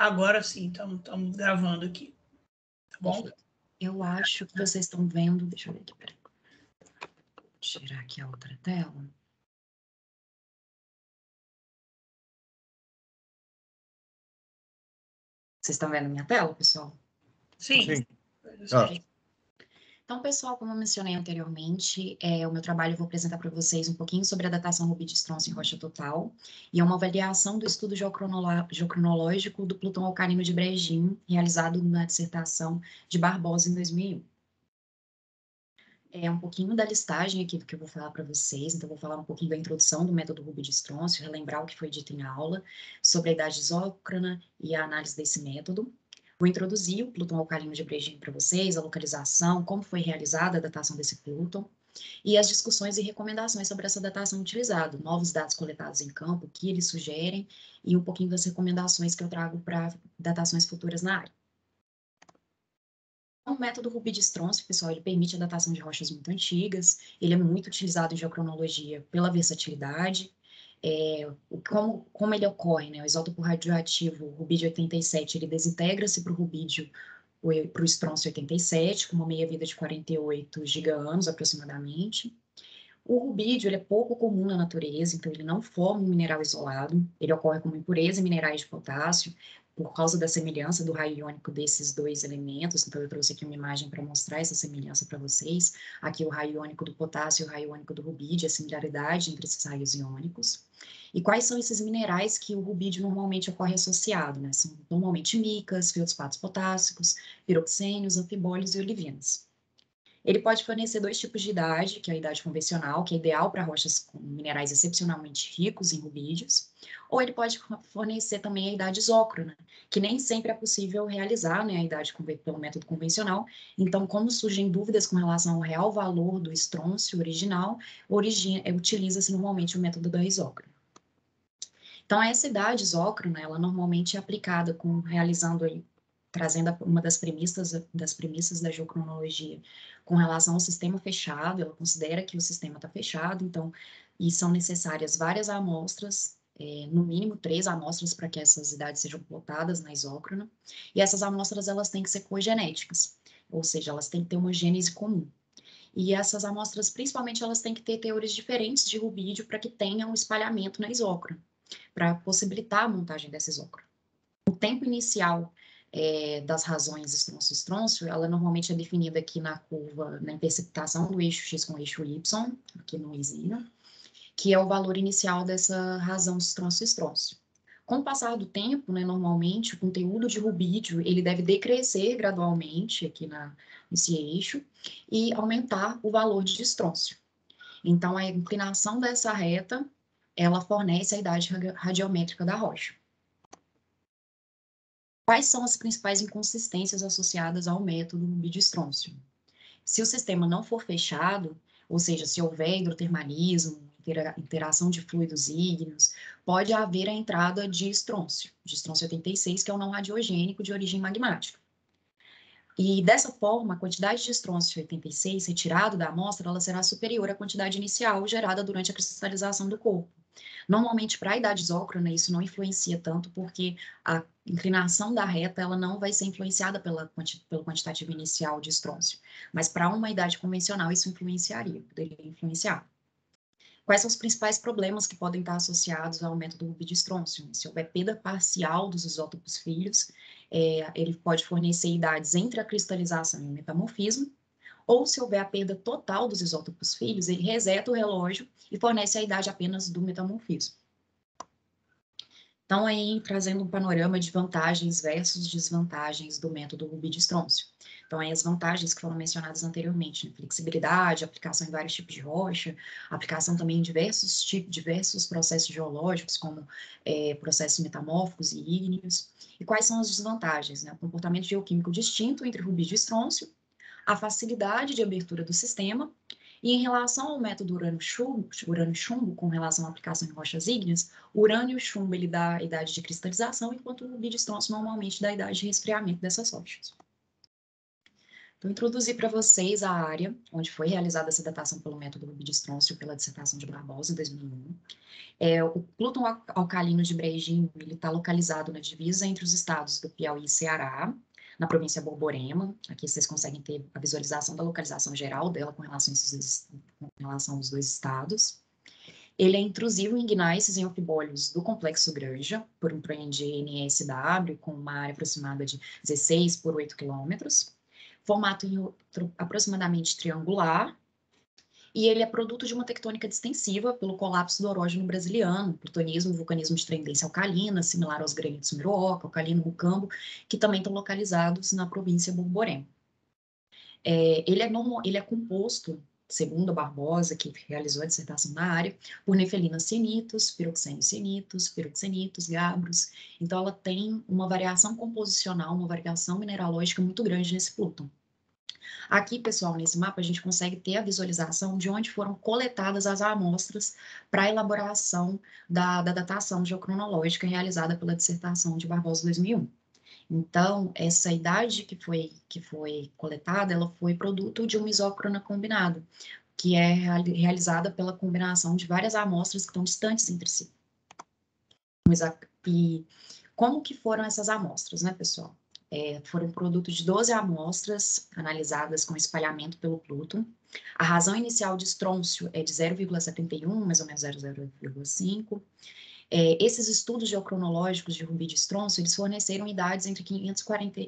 Agora sim, estamos gravando aqui. Tá bom? Eu acho que vocês estão vendo... Deixa eu ver aqui, peraí. Vou tirar aqui a outra tela. Vocês estão vendo minha tela, pessoal? Sim. Então, pessoal, como eu mencionei anteriormente, o meu trabalho eu vou apresentar para vocês um pouquinho sobre a datação Rubi de Stronço em rocha total, e é uma avaliação do estudo geocronológico do Plutão alcalino de Brejinho, realizado na dissertação de Barbosa em 2001. É um pouquinho da listagem aqui do que eu vou falar para vocês, então eu vou falar um pouquinho da introdução do método Rubi de Stronço, relembrar o que foi dito em aula, sobre a idade isócrona e a análise desse método. Vou introduzir o Plutão alcalino de Brejinho para vocês, a localização, como foi realizada a datação desse Plutão, e as discussões e recomendações sobre essa datação utilizada, novos dados coletados em campo, o que eles sugerem, e um pouquinho das recomendações que eu trago para datações futuras na área. O método Rubi de Stronço, pessoal, ele permite a datação de rochas muito antigas, ele é muito utilizado em geocronologia pela versatilidade, como ele ocorre, né? O isótopo radioativo, o rubídio 87, ele desintegra-se para o rubídio, para o estrôncio 87, com uma meia-vida de 48 giga-anos aproximadamente. O rubídio, ele é pouco comum na natureza, então ele não forma um mineral isolado, ele ocorre como impureza em minerais de potássio, por causa da semelhança do raio iônico desses dois elementos, então eu trouxe aqui uma imagem para mostrar essa semelhança para vocês. Aqui o raio iônico do potássio e o raio iônico do rubídio, a similaridade entre esses raios iônicos. E quais são esses minerais que o rubídio normalmente ocorre associado, né? São normalmente micas, feldspatos potássicos, piroxênios, anfibólios e olivinas. Ele pode fornecer dois tipos de idade, que é a idade convencional, que é ideal para rochas com minerais excepcionalmente ricos em rubídios, ou ele pode fornecer também a idade isócrona, que nem sempre é possível realizar, né, a idade pelo método convencional. Então, como surgem dúvidas com relação ao real valor do estrôncio original, utiliza-se normalmente o método da isócrona. Então, essa idade isócrona, ela normalmente é aplicada realizando aí, trazendo uma das premissas da geocronologia com relação ao sistema fechado. Ela considera que o sistema está fechado, então, e são necessárias várias amostras, no mínimo 3 amostras para que essas idades sejam plotadas na isócrona, e essas amostras elas têm que ser cogenéticas, ou seja, elas têm que ter uma gênese comum. E essas amostras, principalmente, elas têm que ter teores diferentes de rubídio para que tenham um espalhamento na isócrona, para possibilitar a montagem dessa isócrona. O tempo inicial das razões estrôncio-estrôncio, ela normalmente é definida aqui na curva, na interceptação do eixo X com o eixo Y, aqui no Isina, que é o valor inicial dessa razão estrôncio-estrôncio. Com o passar do tempo, né, normalmente, o conteúdo de rubídio, ele deve decrescer gradualmente aqui nesse eixo e aumentar o valor de estrôncio. Então, a inclinação dessa reta, ela fornece a idade radiométrica da rocha. Quais são as principais inconsistências associadas ao método Rubi de Stronço? Se o sistema não for fechado, ou seja, se houver hidrotermalismo, interação de fluidos ígneos, pode haver a entrada de estrôncio 86, que é o não radiogênico de origem magmática. E dessa forma, a quantidade de estrôncio 86 retirado da amostra, ela será superior à quantidade inicial gerada durante a cristalização do corpo. Normalmente, para a idade isócrona, isso não influencia tanto, porque a inclinação da reta ela não vai ser influenciada pelo quantitativo inicial de estrôncio. Mas para uma idade convencional, isso poderia influenciar. Quais são os principais problemas que podem estar associados ao método Rubi de Stronço? Se houver perda parcial dos isótopos filhos, ele pode fornecer idades entre a cristalização e o metamorfismo, ou se houver a perda total dos isótopos filhos, ele reseta o relógio e fornece a idade apenas do metamorfismo. Então, aí, trazendo um panorama de vantagens versus desvantagens do método Rubi de Stronço. Então, aí as vantagens que foram mencionadas anteriormente, né? Flexibilidade, aplicação em vários tipos de rocha, aplicação também em diversos processos geológicos, como processos metamórficos e ígneos. E quais são as desvantagens? Né? O comportamento geoquímico distinto entre Rubi de Stronço, a facilidade de abertura do sistema, e em relação ao método urânio-chumbo, com relação à aplicação em rochas ígneas, o urânio-chumbo ele dá a idade de cristalização, enquanto o Rubi de Stronço normalmente dá a idade de resfriamento dessas rochas. Então, introduzi para vocês a área onde foi realizada essa datação pelo método Rubi de Stroncio pela dissertação de Barbosa, em 2001. O Plutão alcalino de Brejinho está localizado na divisa entre os estados do Piauí e Ceará, na província Borborema. Aqui vocês conseguem ter a visualização da localização geral dela com relação aos dois estados. Ele é intrusivo em gnáeis e anfibólios do complexo Granja, por um PREM de NSW, com uma área aproximada de 16 por 8 quilômetros, formato aproximadamente triangular, e ele é produto de uma tectônica distensiva pelo colapso do orógeno brasiliano, plutonismo e vulcanismo de tendência alcalina, similar aos granitos Miroca, alcalino Mucambo, que também estão localizados na província Borborema. Ele é composto, segundo a Barbosa, que realizou a dissertação na área, por nefelinas cianitos, piroxenitos, gabros. Então, ela tem uma variação composicional, uma variação mineralógica muito grande nesse Plutão. Aqui, pessoal, nesse mapa, a gente consegue ter a visualização de onde foram coletadas as amostras para a elaboração da datação geocronológica realizada pela dissertação de Barbosa 2001. Então, essa idade que foi coletada, ela foi produto de uma isócrona combinada, que é realizada pela combinação de várias amostras que estão distantes entre si. E como que foram essas amostras, né, pessoal? Foram produto de 12 amostras analisadas com espalhamento pelo Plutão. A razão inicial de estrôncio é de 0,71, mais ou menos 0,5. Esses estudos geocronológicos de Rubi de estrôncio, eles forneceram idades entre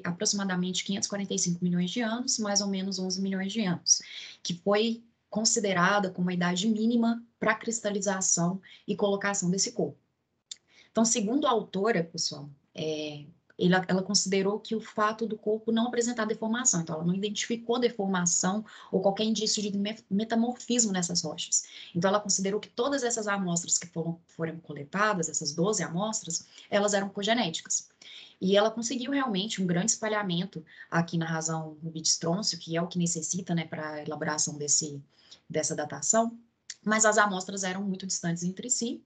aproximadamente 545 milhões de anos, mais ou menos 11 milhões de anos, que foi considerada como a idade mínima para cristalização e colocação desse corpo. Então, segundo a autora, pessoal, ela considerou que o fato do corpo não apresentar deformação, então ela não identificou deformação ou qualquer indício de metamorfismo nessas rochas. Então ela considerou que todas essas amostras que foram coletadas, essas 12 amostras, elas eram cogenéticas. E ela conseguiu realmente um grande espalhamento aqui na razão Rubi de estrôncio, que é o que necessita, né, para a elaboração dessa datação, mas as amostras eram muito distantes entre si,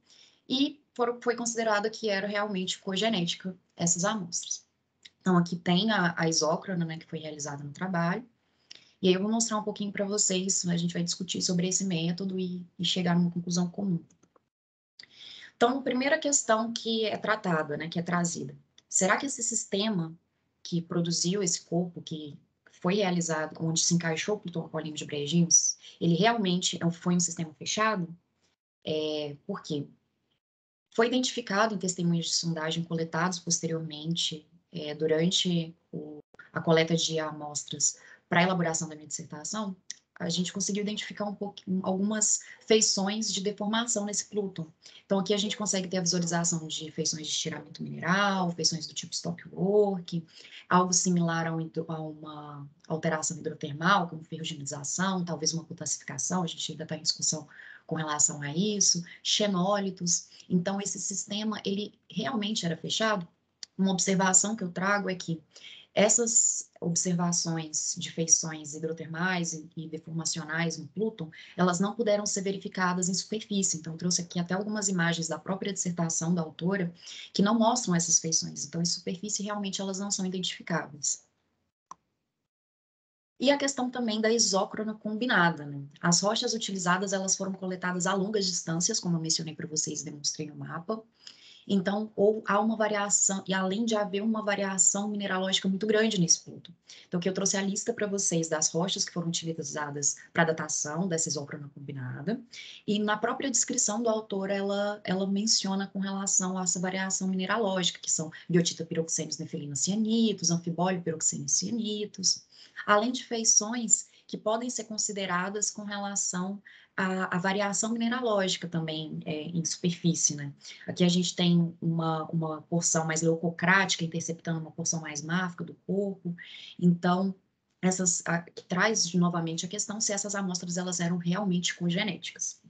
e foi considerado que era realmente cogenética essas amostras. Então, aqui tem a isócrona, né, que foi realizada no trabalho, e aí eu vou mostrar um pouquinho para vocês, a gente vai discutir sobre esse método e chegar numa conclusão comum. Então, a primeira questão que é tratada, né, que é trazida, será que esse sistema que produziu esse corpo, que foi realizado, onde se encaixou o Plutão alcalino de Brejinhos, ele realmente foi um sistema fechado? Por quê? Foi identificado em testemunhos de sondagem coletados posteriormente, durante a coleta de amostras para a elaboração da minha dissertação, a gente conseguiu identificar algumas feições de deformação nesse Plutão. Então, aqui a gente consegue ter a visualização de feições de estiramento mineral, feições do tipo stockwork, algo similar a uma alteração hidrotermal, como ferruginização, talvez uma potassificação, a gente ainda está em discussão com relação a isso, xenólitos. Então, esse sistema, ele realmente era fechado. Uma observação que eu trago é que essas observações de feições hidrotermais e deformacionais no Plutão, elas não puderam ser verificadas em superfície. Então, eu trouxe aqui até algumas imagens da própria dissertação da autora que não mostram essas feições. Então, em superfície, realmente, elas não são identificáveis. E a questão também da isócrona combinada, né? As rochas utilizadas, elas foram coletadas a longas distâncias, como eu mencionei para vocês e demonstrei no mapa. Então, há uma variação, e além de haver uma variação mineralógica muito grande nesse ponto. Então, aqui eu trouxe a lista para vocês das rochas que foram utilizadas para a datação dessa isócrona combinada, e na própria descrição do autor, ela menciona com relação a essa variação mineralógica, que são biotita piroxênios nefelinas cianitos, anfibólio piroxênios cianitos, além de feições que podem ser consideradas com relação à variação mineralógica também em superfície, né? Aqui a gente tem uma porção mais leucocrática interceptando uma porção mais máfica do corpo, então que traz novamente a questão se essas amostras elas eram realmente cogenéticas.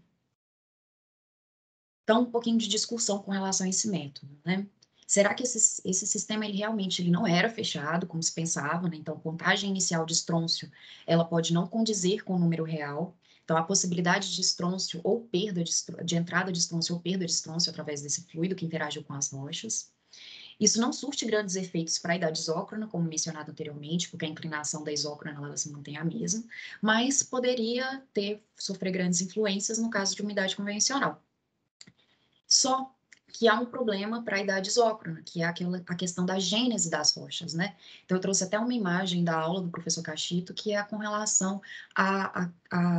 Então, um pouquinho de discussão com relação a esse método, né? Será que esse sistema ele realmente ele não era fechado, como se pensava, né? Então, a contagem inicial de estrôncio, ela pode não condizer com o número real. Então, a possibilidade de estrôncio ou perda de entrada de estrôncio ou perda de estrôncio através desse fluido que interagiu com as rochas. Isso não surte grandes efeitos para a idade isócrona, como mencionado anteriormente, porque a inclinação da isócrona ela se mantém a mesma, mas poderia sofrer grandes influências no caso de uma idade convencional. Só que há um problema para a idade isócrona, que é a questão da gênese das rochas, né? Então, eu trouxe até uma imagem da aula do professor Cachito, que é com relação a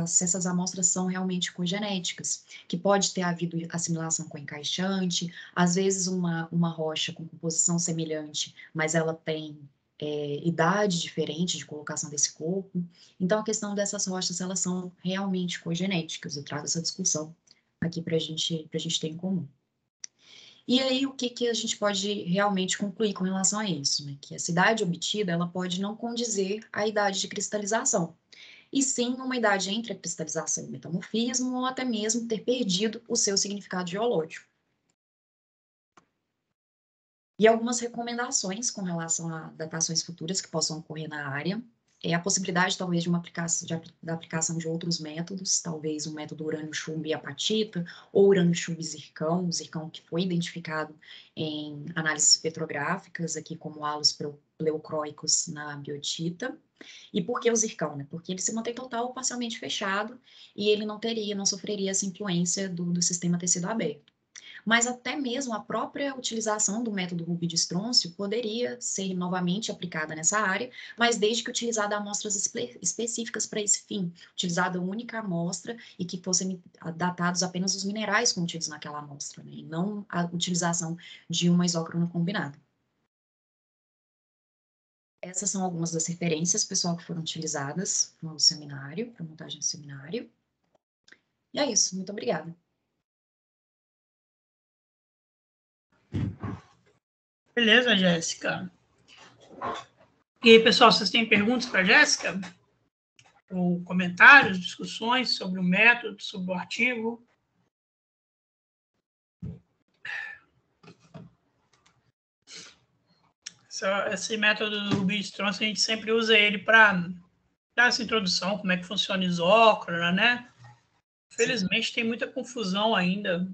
se essas amostras são realmente cogenéticas, que pode ter havido assimilação com encaixante, às vezes uma rocha com composição semelhante, mas ela tem idade diferente de colocação desse corpo. Então, a questão dessas rochas, elas são realmente cogenéticas. Eu trago essa discussão aqui para a gente ter em comum. E aí, o que a gente pode realmente concluir com relação a isso? Né? Que a idade obtida, ela pode não condizer à idade de cristalização, e sim uma idade entre a cristalização e o metamorfismo, ou até mesmo ter perdido o seu significado geológico. E algumas recomendações com relação a datações futuras que possam ocorrer na área, é a possibilidade, talvez, de uma aplicação, da aplicação de outros métodos, talvez um método urânio-chumbo e apatita, ou urânio-chumbo e zircão, o zircão que foi identificado em análises petrográficas, aqui como halos leucróicos na biotita. E por que o zircão? Né? Porque ele se mantém total ou parcialmente fechado, e ele não sofreria essa influência do sistema tecido aberto. Mas até mesmo a própria utilização do método Ruby de estrôncio poderia ser novamente aplicada nessa área, mas desde que utilizada amostras específicas para esse fim, utilizada única amostra e que fossem datados apenas os minerais contidos naquela amostra, né, e não a utilização de uma isócrona combinada. Essas são algumas das referências, pessoal, que foram utilizadas no seminário, para montagem do seminário. E é isso, muito obrigada. Beleza, Jéssica. E aí, pessoal, vocês têm perguntas para a Jéssica? Ou comentários, discussões sobre o método, sobre o artigo? Esse método do Ruby-Stronce, a gente sempre usa ele para dar essa introdução, como é que funciona isócrona, né? Felizmente, tem muita confusão ainda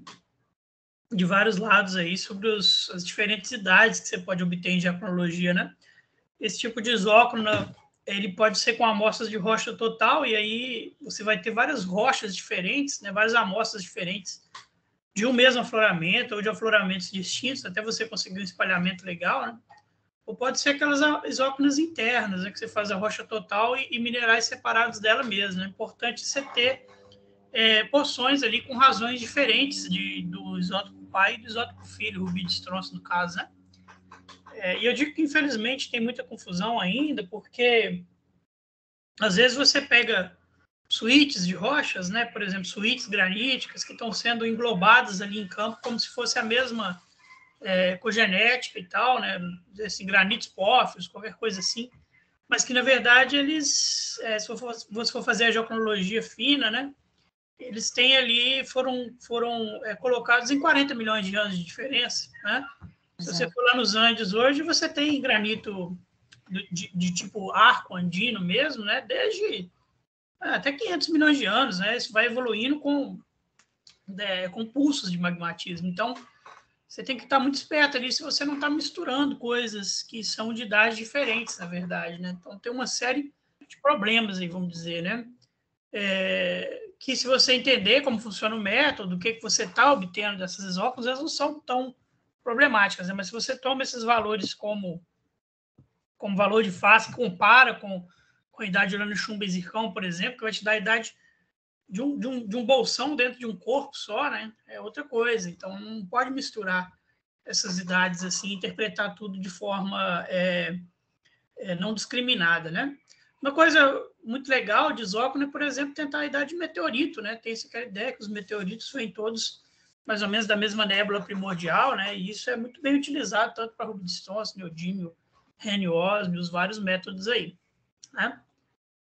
de vários lados aí sobre as diferentes idades que você pode obter em diacronologia, né? Esse tipo de isócrona, ele pode ser com amostras de rocha total, e aí você vai ter várias rochas diferentes, né? Várias amostras diferentes de um mesmo afloramento ou de afloramentos distintos, até você conseguir um espalhamento legal, né? Ou pode ser aquelas isócronas internas, né, que você faz a rocha total e minerais separados dela mesma. É importante você ter porções ali com razões diferentes do isótopo pai e do isótopo filho, Ruby de Stronce, no caso, né? E eu digo que, infelizmente, tem muita confusão ainda, porque às vezes você pega suítes de rochas, né? Por exemplo, suítes graníticas que estão sendo englobadas ali em campo como se fosse a mesma cogenética e tal, né? Assim, granitos pórfios, qualquer coisa assim, mas que, na verdade, eles, se você for fazer a geocronologia fina, né? Eles têm ali, foram colocados em 40 milhões de anos de diferença, né? Se você for lá nos Andes hoje, você tem granito de tipo arco andino mesmo, né? Desde até 500 milhões de anos, né? Isso vai evoluindo com pulsos de magmatismo. Então, você tem que estar muito esperto ali se você não está misturando coisas que são de idades diferentes, na verdade, né? Então, tem uma série de problemas aí, vamos dizer, né? Que se você entender como funciona o método, o que você está obtendo dessas isócronas, elas não são tão problemáticas, né? Mas se você toma esses valores como valor de face, compara com a idade de urânio-chumbo e zircão, por exemplo, que vai te dar a idade de um bolsão dentro de um corpo só, né? É outra coisa. Então, não pode misturar essas idades assim, interpretar tudo de forma não discriminada, né? Uma coisa muito legal de isócrono é, por exemplo, tentar a idade de meteorito, né? Tem essa ideia que os meteoritos vêm todos mais ou menos da mesma nébula primordial, né? E isso é muito bem utilizado tanto para Ruby de Stronce, neodímio, Renniosme, os vários métodos aí, né?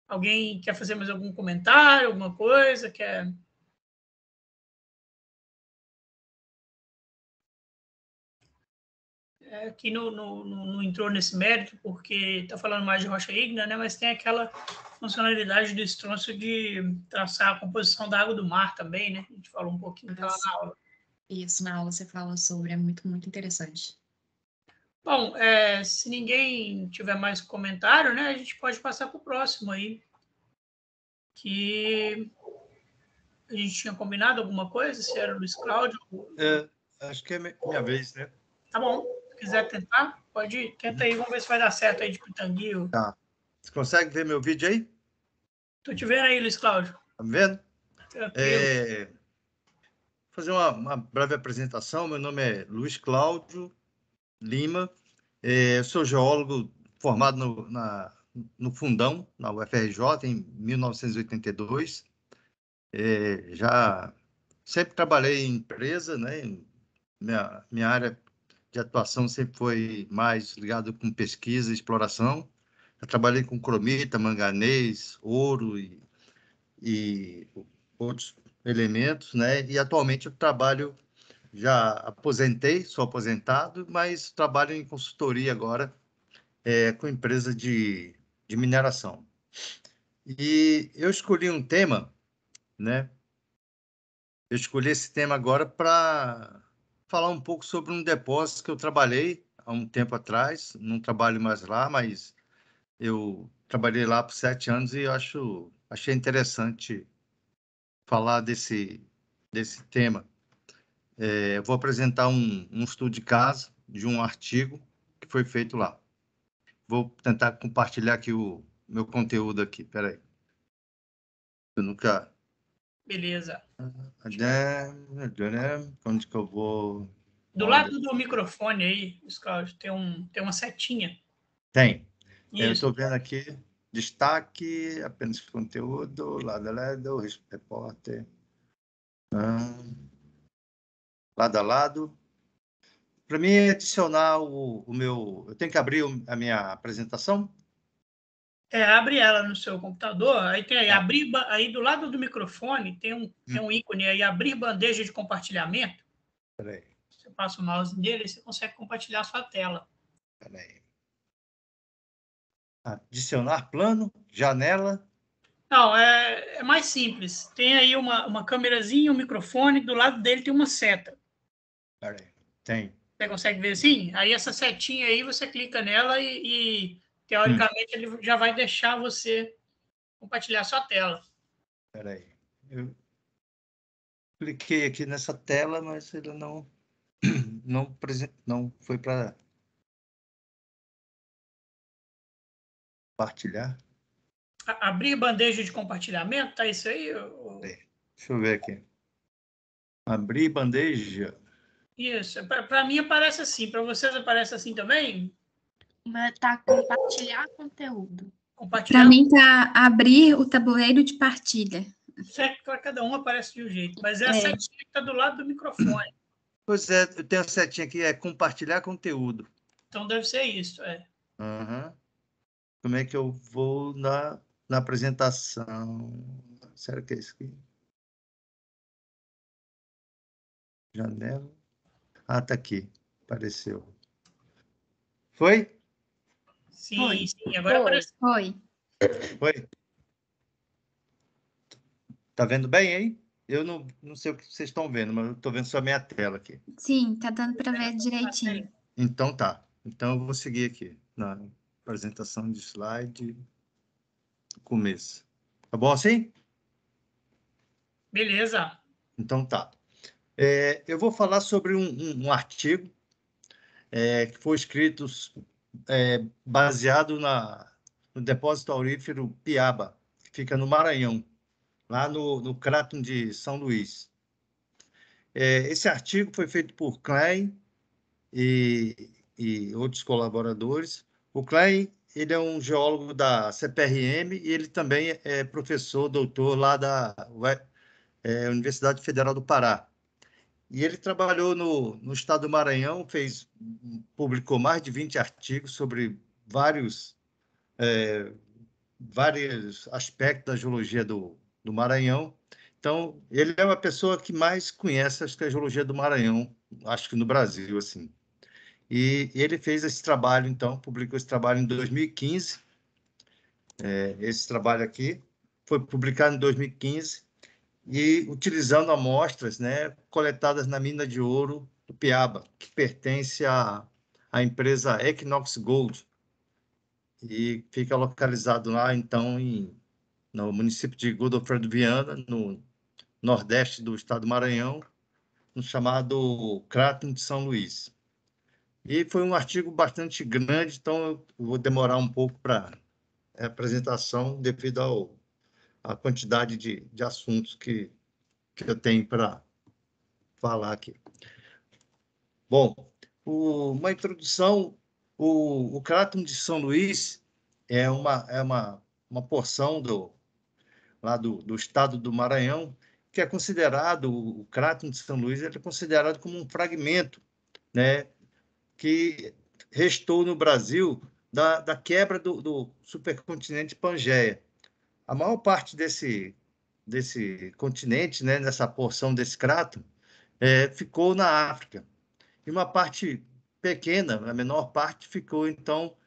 Alguém quer fazer mais algum comentário, alguma coisa? Quer... Aqui não entrou nesse mérito, porque está falando mais de rocha ígnea, né? Mas tem aquela funcionalidade do estrôncio de traçar a composição da água do mar também, né? A gente falou um pouquinho, tá lá na aula. Isso, na aula você fala sobre, é muito, muito interessante. Bom, se ninguém tiver mais comentário, né, a gente pode passar para o próximo aí. Que a gente tinha combinado alguma coisa, se era o Luiz Cláudio. Acho que é minha vez, né? Tá bom. Se quiser tentar, pode ir. Tenta aí, vamos ver se vai dar certo aí de Pitangui. Tá. Você consegue ver meu vídeo aí? Tô te vendo aí, Luiz Cláudio. Tá me vendo? Tranquilo. Fazer uma breve apresentação. Meu nome é Luiz Cláudio Lima. Eu sou geólogo formado no Fundão, na UFRJ, em 1982. Já sempre trabalhei em empresa, né? Minha área de atuação sempre foi mais ligada com pesquisa e exploração. Eu trabalhei com cromita, manganês, ouro e outros elementos, né? E atualmente eu trabalho, já aposentei, sou aposentado, mas trabalho em consultoria agora com empresa de mineração. E eu escolhi um tema, né? Eu escolhi esse tema agora para falar um pouco sobre um depósito que eu trabalhei há um tempo atrás. Não trabalho mais lá, mas eu trabalhei lá por 7 anos e achei interessante falar desse tema. Eu vou apresentar um estudo de caso de um artigo que foi feito lá. Vou tentar compartilhar aqui o meu conteúdo aqui. Espera aí. Eu nunca... Beleza. Onde que eu vou? Do lado do microfone aí, Luiz Cláudio, tem uma setinha. Tem. Eu Isso. estou vendo aqui, destaque, apenas conteúdo, lado a lado, repórter, lado a lado. Para mim, adicionar o meu... Eu tenho que abrir a minha apresentação? Abre ela no seu computador, aí tem aí, abrir, aí do lado do microfone tem um ícone aí, abrir bandeja de compartilhamento. Espera aí. Você passa o mouse nele e você consegue compartilhar a sua tela. Espera aí. Adicionar plano, janela. Não, é mais simples. Tem aí uma câmerazinha, um microfone, do lado dele tem uma seta. Espera aí. Tem. Você consegue ver assim? Aí essa setinha aí, você clica nela e teoricamente, ele já vai deixar você compartilhar a sua tela. Espera aí. Eu cliquei aqui nessa tela, mas ele não foi para compartilhar. Abrir bandeja de compartilhamento, tá isso aí? Deixa eu ver aqui. Abrir bandeja. Isso. Para mim aparece assim. Para vocês aparece assim também? Tá compartilhar conteúdo. Compartilhar. Para mim tá abrir o tabuleiro de partilha. Certo, para cada um aparece de um jeito. Mas é a setinha que está do lado do microfone. Pois é, eu tenho a setinha aqui, compartilhar conteúdo. Então deve ser isso, Uhum. Como é que eu vou na apresentação? Será que é isso aqui? Janela. Ah, tá aqui. Apareceu. Foi? Sim, sim. Agora aparece. Foi. Tá vendo bem aí? Eu não sei o que vocês estão vendo, mas eu estou vendo só a minha tela aqui. Sim, tá dando para ver direitinho. Então tá. Então eu vou seguir aqui na apresentação de slide. Começo. Tá bom assim? Beleza. Então tá. Eu vou falar sobre um artigo que foi escrito baseado no depósito aurífero Piaba, que fica no Maranhão, lá no Craton de São Luís. Esse artigo foi feito por Klein e outros colaboradores. O Klein, ele é um geólogo da CPRM e ele também é professor, doutor lá da Universidade Federal do Pará. E ele trabalhou no estado do Maranhão, publicou mais de 20 artigos sobre vários aspectos da geologia do Maranhão. Então, ele é uma pessoa que mais conhece a geologia do Maranhão, acho que no Brasil, assim. E ele fez esse trabalho, então, publicou esse trabalho em 2015. Esse trabalho aqui foi publicado em 2015 e utilizando amostras, né, coletadas na mina de ouro do Piaba, que pertence a empresa Equinox Gold, e fica localizado lá, então, no município de Godofredo Viana, no nordeste do estado do Maranhão, no chamado Craton de São Luís. E foi um artigo bastante grande, então eu vou demorar um pouco para a apresentação, devido à quantidade de assuntos que eu tenho para falar aqui. Bom, uma introdução, o Craton de São Luís é uma porção lá do estado do Maranhão, que é considerado, o Craton de São Luís, ele é considerado como um fragmento, né, que restou no Brasil da quebra do supercontinente Pangeia. A maior parte desse continente, né, nessa porção desse craton, ficou na África. E uma parte pequena, a menor parte, ficou, então,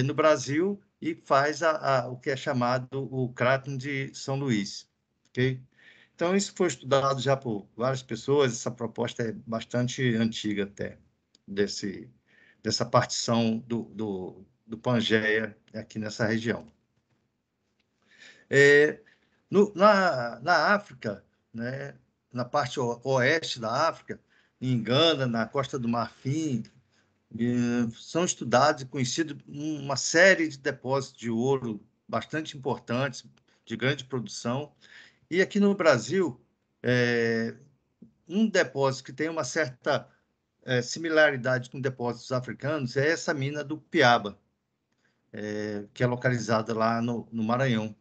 no Brasil e faz o que é chamado o Craton de São Luís. Okay? Então, isso foi estudado já por várias pessoas, essa proposta é bastante antiga até, dessa partição do Pangeia aqui nessa região. Na África, né, na parte oeste da África, em Gana, na Costa do Marfim, são estudados e conhecidos uma série de depósitos de ouro bastante importantes, de grande produção. E aqui no Brasil, um depósito que tem uma certa similaridade com depósitos africanos é essa mina do Piaba, que é localizada lá no Maranhão.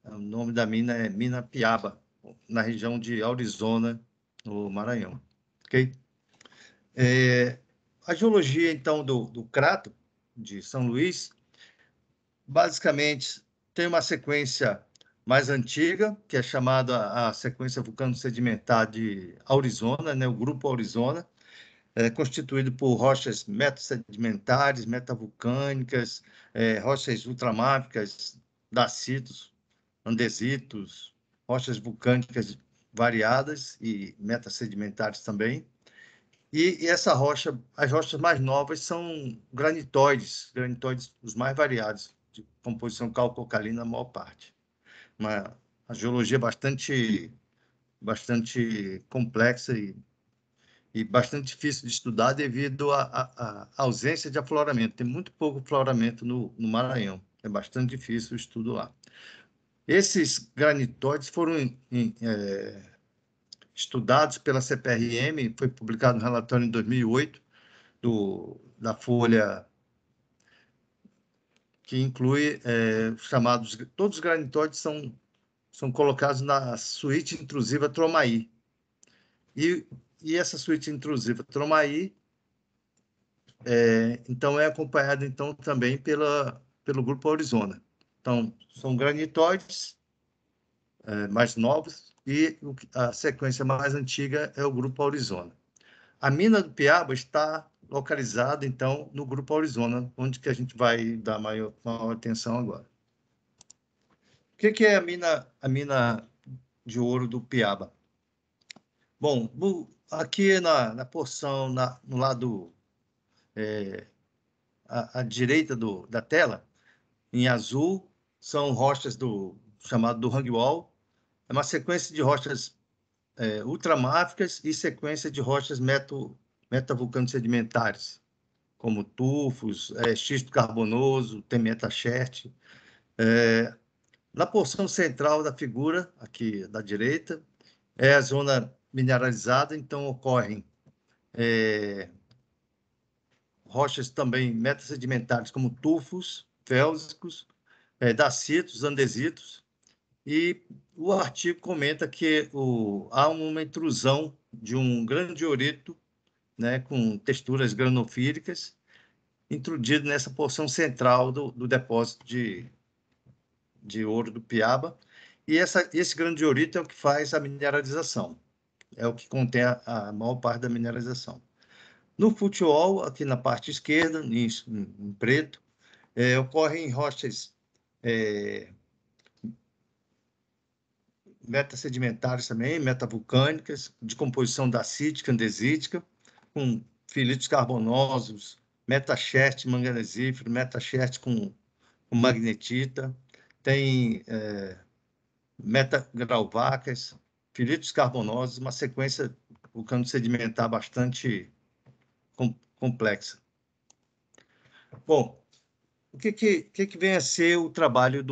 O nome da mina é Mina Piaba, na região de Aurizona, no Maranhão. Ok? A geologia, então, do Craton de São Luís, basicamente, tem uma sequência mais antiga, que é chamada a sequência vulcano-sedimentar de Aurizona, né, o grupo Aurizona, constituído por rochas metasedimentares, metavulcânicas, rochas ultramáficas, dacitos, andesitos, rochas vulcânicas variadas e metasedimentares também. E essa rocha, as rochas mais novas são granitóides os mais variados, de composição calcocalina, a maior parte. A geologia bastante complexa e bastante difícil de estudar devido à ausência de afloramento. Tem muito pouco afloramento no Maranhão. É bastante difícil o estudo lá. Esses granitóides foram estudados pela CPRM, foi publicado um relatório em 2008, da Folha, que inclui chamados... Todos os granitóides são colocados na suíte intrusiva Tromaí. E essa suíte intrusiva Tromaí, então, é acompanhada então, também pelo Grupo Aurizona. Então, são granitóides mais novos e a sequência mais antiga é o Grupo Aurizona. A mina do Piaba está localizada, então, no Grupo Aurizona, onde que a gente vai dar maior atenção agora. O que é a mina de ouro do Piaba? Bom, aqui na porção, no lado à direita da tela, em azul, são rochas chamado do Hang Wall. É uma sequência de rochas ultramáficas e sequência de rochas metavulcano-sedimentares, como tufos, xisto carbonoso, tem metacherte. Na porção central da figura, aqui da direita, é a zona mineralizada, então ocorrem rochas também metasedimentares, como tufos, félsicos, dacitos, andesitos, e o artigo comenta que há uma intrusão de um grandiorito, né, com texturas granofílicas, intrudido nessa porção central do depósito de ouro do Piaba, e esse grandiorito é o que faz a mineralização, é o que contém a maior parte da mineralização. No futewall, aqui na parte esquerda, em preto, ocorrem rochas metasedimentares também, metavulcânicas, de composição dacítica, andesítica, com filitos carbonosos, metacherte manganesífero, metacherte com magnetita, tem metagrauváceas, filitos carbonosos, uma sequência vulcano-sedimentar bastante complexa. Bom, o que vem a ser o trabalho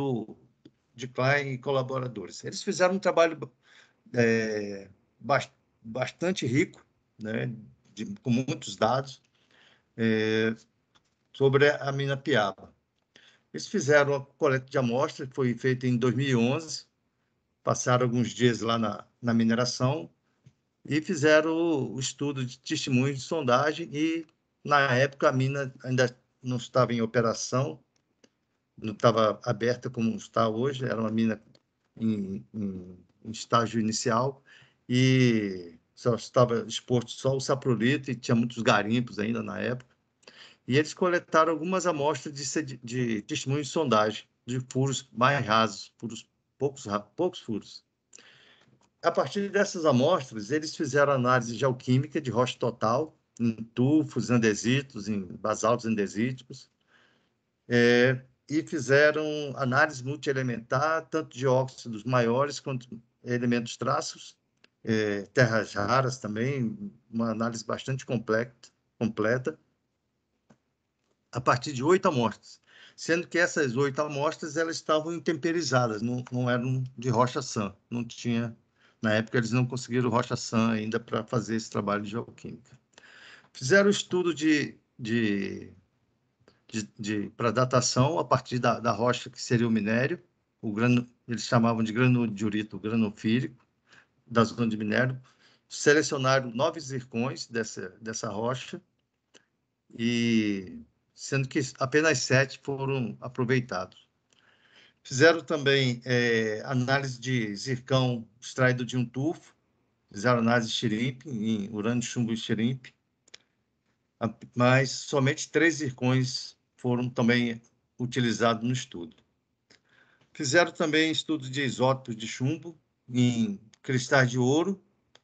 de Klein e colaboradores? Eles fizeram um trabalho bastante rico, né, com muitos dados, sobre a mina Piaba. Eles fizeram a coleta de amostra, que foi feita em 2011, passaram alguns dias lá na mineração e fizeram o estudo de testemunhos de sondagem e, na época, a mina ainda não estava em operação, não estava aberta como está hoje, era uma mina em estágio inicial e só estava exposto só o saprolito e tinha muitos garimpos ainda na época. E eles coletaram algumas amostras de testemunhos de sondagem, de furos mais rasos, poucos furos. A partir dessas amostras, eles fizeram análise geoquímica de rocha total, em tufos, andesitos, em basaltos andesíticos, e fizeram análise multielementar, tanto de óxidos maiores quanto elementos traços, terras raras também, uma análise bastante completa, a partir de 8 amostras, sendo que essas 8 amostras elas estavam intemperizadas, não eram de rocha sã, não tinha, na época eles não conseguiram rocha sã ainda para fazer esse trabalho de geoquímica. Fizeram estudo para datação a partir da rocha que seria o minério, eles chamavam de granodiorito granofílico, da zona de minério, selecionaram 9 zircões dessa rocha, e sendo que apenas 7 foram aproveitados. Fizeram também análise de zircão extraído de um tufo, fizeram análise de xerimpes, em urânio, chumbo e xerimpes, mas somente 3 zircões foram também utilizados no estudo. Fizeram também estudo de isótopos de chumbo em cristais de ouro,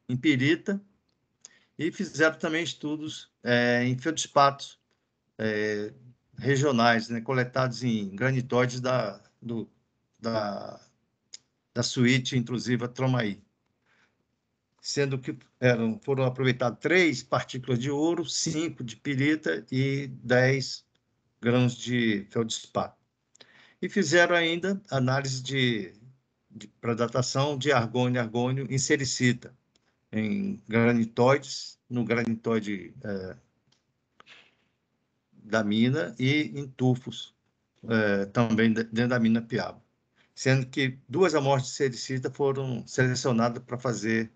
em pirita, e fizeram também estudos em feldspatos regionais, né, coletados em granitóides da suíte intrusiva Tromaí, sendo que foram aproveitadas 3 partículas de ouro, 5 de pirita e 10 grãos de feldspato. E fizeram ainda análise para datação de argônio em sericita, em granitóides, no granitóide da mina e em tufos, também dentro da mina Piaba, sendo que 2 amostras de sericita foram selecionadas para fazer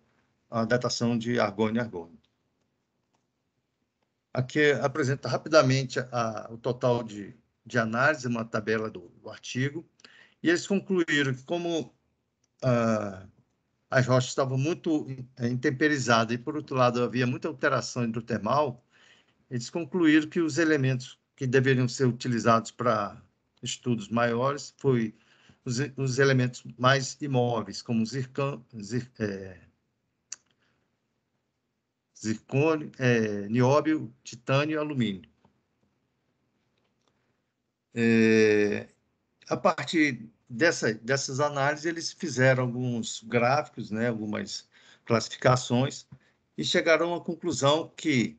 a datação de argônio. Aqui apresenta rapidamente o total de análise, uma tabela do artigo, e eles concluíram que, como as rochas estavam muito intemperizadas e, por outro lado, havia muita alteração hidrotermal, eles concluíram que os elementos que deveriam ser utilizados para estudos maiores foi os elementos mais imóveis, como zircônio, nióbio, titânio e alumínio. A partir dessas análises, eles fizeram alguns gráficos, né, algumas classificações, e chegaram à conclusão que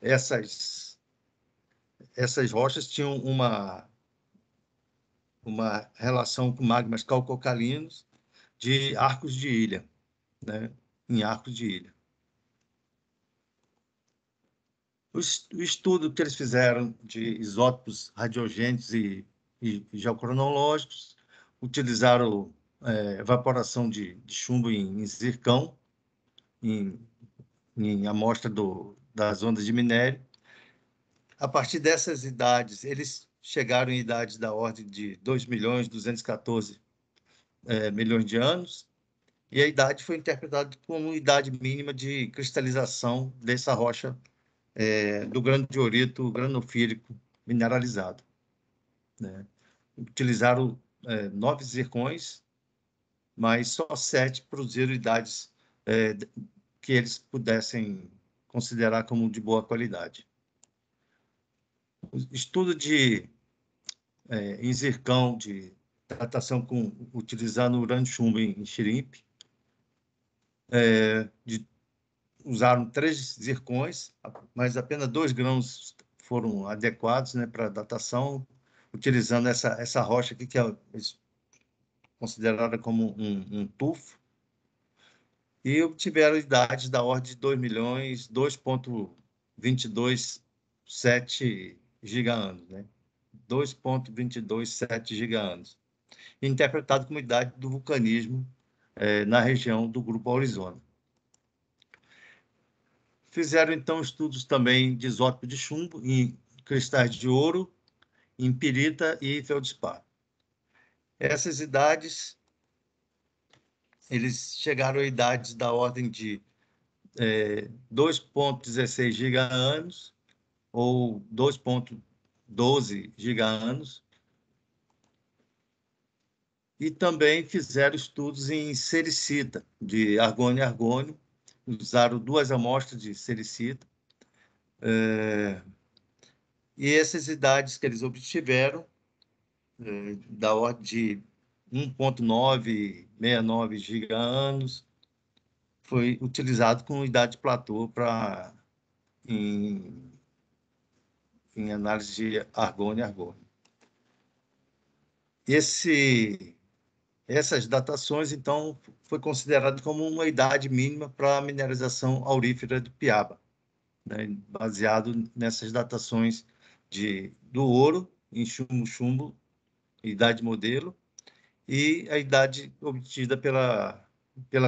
essas rochas tinham uma relação com magmas calcocalinos de arcos de ilha, né, em arcos de ilha. O estudo que eles fizeram de isótopos radiogênicos e geocronológicos utilizaram evaporação de chumbo em zircão, em amostra das ondas de minério. A partir dessas idades, eles chegaram em idades da ordem de 2.214 milhões de anos, e a idade foi interpretada como idade mínima de cristalização dessa rocha do granodiorito granofílico mineralizado, né? Utilizaram 9 zircões, mas só 7 produziram idades que eles pudessem considerar como de boa qualidade. O estudo em zircão, de datação utilizando urânio chumbo em shrimp, usaram 3 zircões, mas apenas 2 grãos foram adequados, né, para datação, utilizando essa rocha aqui, que é considerada como um tufo, e obtiveram idades da ordem de 2,227 giga-anos, né? 2,227 giga-anos, interpretado como idade do vulcanismo na região do Grupo Arizona. Fizeram, então, estudos também de isótopo de chumbo em cristais de ouro, em pirita e feldspar. Essas idades, eles chegaram a idades da ordem de 2,16 giga-anos ou 2,12 giga-anos, e também fizeram estudos em sericita, de argônio e argônio, usaram 2 amostras de sericita, e essas idades que eles obtiveram, da ordem de 1,969 giga-anos, foi utilizado como idade de platô em análise de argônio e argônio. Essas datações, então, foi considerado como uma idade mínima para a mineralização aurífera do Piaba, né, baseado nessas datações do ouro em chumbo, idade modelo, e a idade obtida pela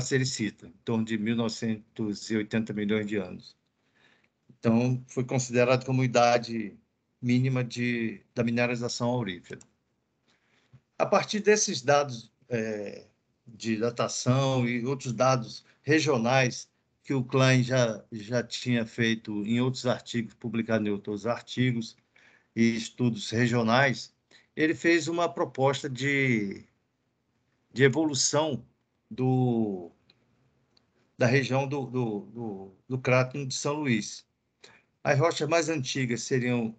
sericita, em torno de 1980 milhões de anos. Então, foi considerado como idade mínima da mineralização aurífera. A partir desses dados de datação e outros dados regionais que o Klein já tinha feito em outros artigos, publicado em outros artigos e estudos regionais, ele fez uma proposta de evolução da região do Crato de São Luís. As rochas mais antigas seriam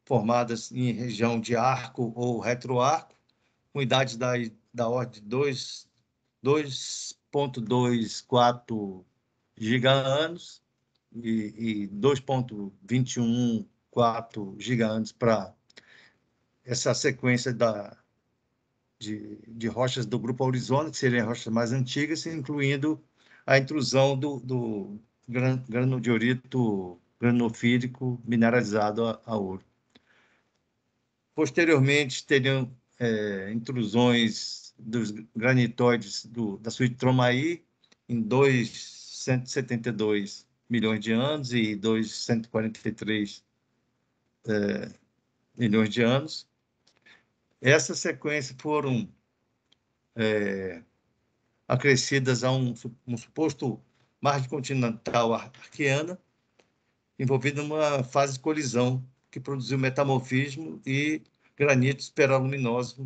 formadas em região de arco ou retroarco, com idade da ordem de 2,24 giga-anos e 2,214 giga-anos para essa sequência de rochas do Grupo Arizona, que seriam rochas mais antigas, incluindo a intrusão do granodiorito granofílico mineralizado a ouro. Posteriormente, teriam intrusões dos granitóides da suíte Tromaí em 272 milhões de anos e 243 milhões de anos. Essa sequência foram acrescidas a um suposto mar continental arqueana, envolvido numa fase de colisão que produziu metamorfismo e granitos peraluminosos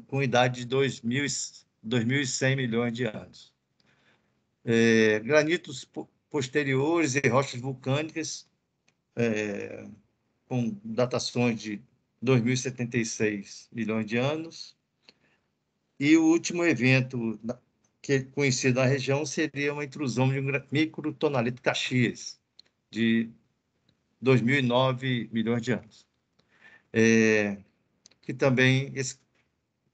com idade de 2.100 milhões de anos. Granitos posteriores e rochas vulcânicas com datações de 2.076 milhões de anos. E o último evento que é conhecido na região seria uma intrusão de um microtonalito Caxias, de 2.009 milhões de anos. Que também, esse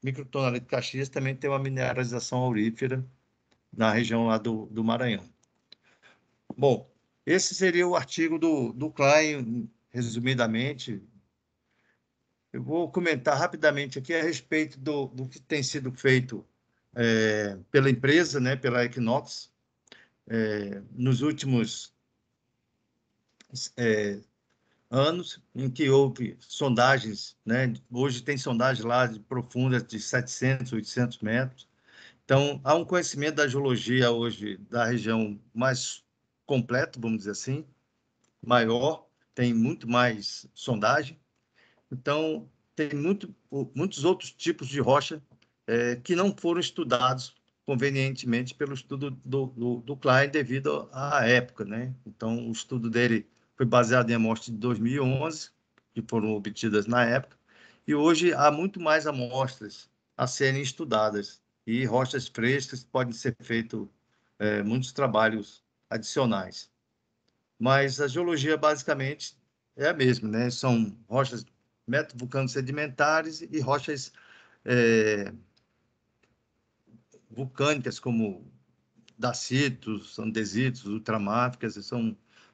microtonalito Caxias também tem uma mineralização aurífera na região lá do Maranhão. Bom, esse seria o artigo do Klein, resumidamente. Eu vou comentar rapidamente aqui a respeito do que tem sido feito pela empresa, né, pela Equinox, nos últimos anos, em que houve sondagens, né? Hoje tem sondagens lá profundas de 700, 800 metros. Então, há um conhecimento da geologia hoje da região mais completo, vamos dizer assim, maior, tem muito mais sondagem. Então, tem muitos outros tipos de rocha que não foram estudados convenientemente pelo estudo do Klein devido à época, né? Então, o estudo dele foi baseado em amostras de 2011, que foram obtidas na época, e hoje há muito mais amostras a serem estudadas, e rochas frescas podem ser feitos muitos trabalhos adicionais. Mas a geologia, basicamente, é a mesma, né? São rochas metovulcano-sedimentares e rochas vulcânicas, como dacitos, andesitos, ultramáficas,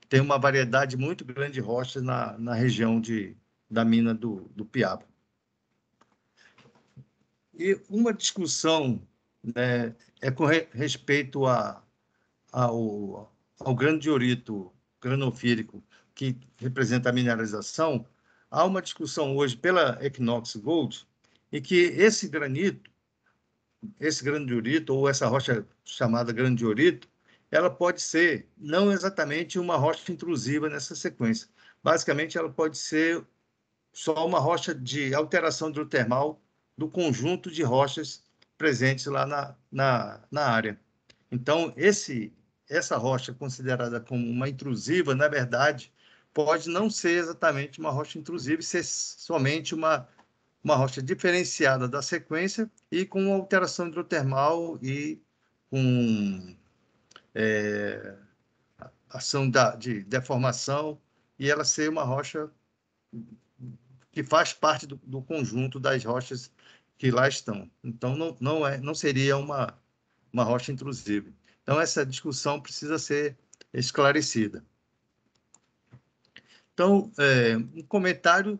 tem uma variedade muito grande de rochas na região da mina do Piaba. E uma discussão, né, é com respeito ao graniorito granofílico, que representa a mineralização. Há uma discussão hoje pela Equinox Gold, em que esse graniorito, ou essa rocha chamada graniorito, ela pode ser não exatamente uma rocha intrusiva nessa sequência. Basicamente, ela pode ser só uma rocha de alteração hidrotermal do conjunto de rochas presentes lá na área. Então, essa rocha considerada como uma intrusiva, na verdade, pode não ser exatamente uma rocha intrusiva, e ser somente uma rocha diferenciada da sequência e com alteração hidrotermal e com ação de deformação, e ela ser uma rocha que faz parte do conjunto das rochas que lá estão. Então, não seria uma rocha intrusiva. Então, essa discussão precisa ser esclarecida. Então, um comentário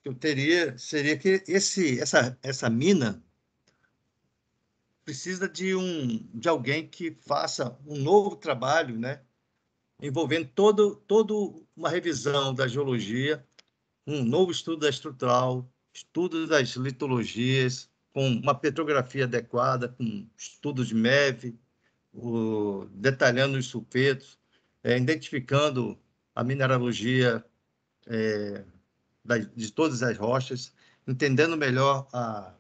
que eu teria seria que essa mina precisa de alguém que faça um novo trabalho, né, envolvendo todo uma revisão da geologia, um novo estudo da estrutural, estudo das litologias, com uma petrografia adequada, com estudos de MEV, detalhando os sulfetos, identificando a mineralogia de todas as rochas, entendendo melhor a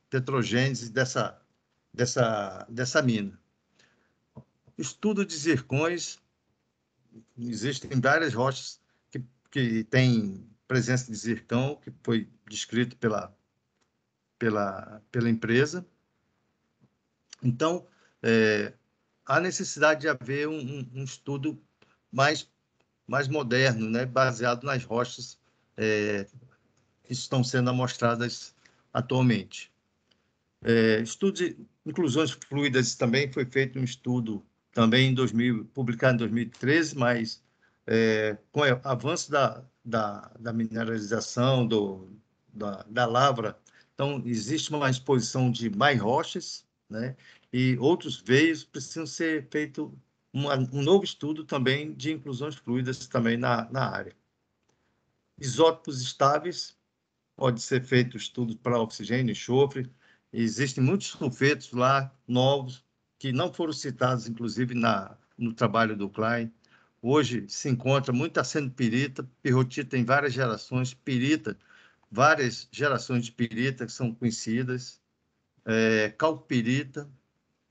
petrogênese dessa mina. Estudo de zircões, existem várias rochas que têm presença de zircão, que foi descrito pela empresa. Então, há necessidade de haver um estudo mais moderno, né, baseado nas rochas que estão sendo amostradas atualmente. Estudo de inclusões fluidas também foi feito um estudo também publicado em 2013, mas com o avanço da mineralização da lavra, então existe uma exposição de mais rochas, né? E outros veios precisam ser feito um novo estudo também de inclusões fluidas também na área. Isótopos estáveis, pode ser feito estudo para oxigênio e enxofre. Existem muitos sulfetos lá, novos, que não foram citados, inclusive, no trabalho do Klein. Hoje se encontra muito arsenopirita, pirrotita em várias gerações, pirita, várias gerações de pirita que são conhecidas, calcopirita,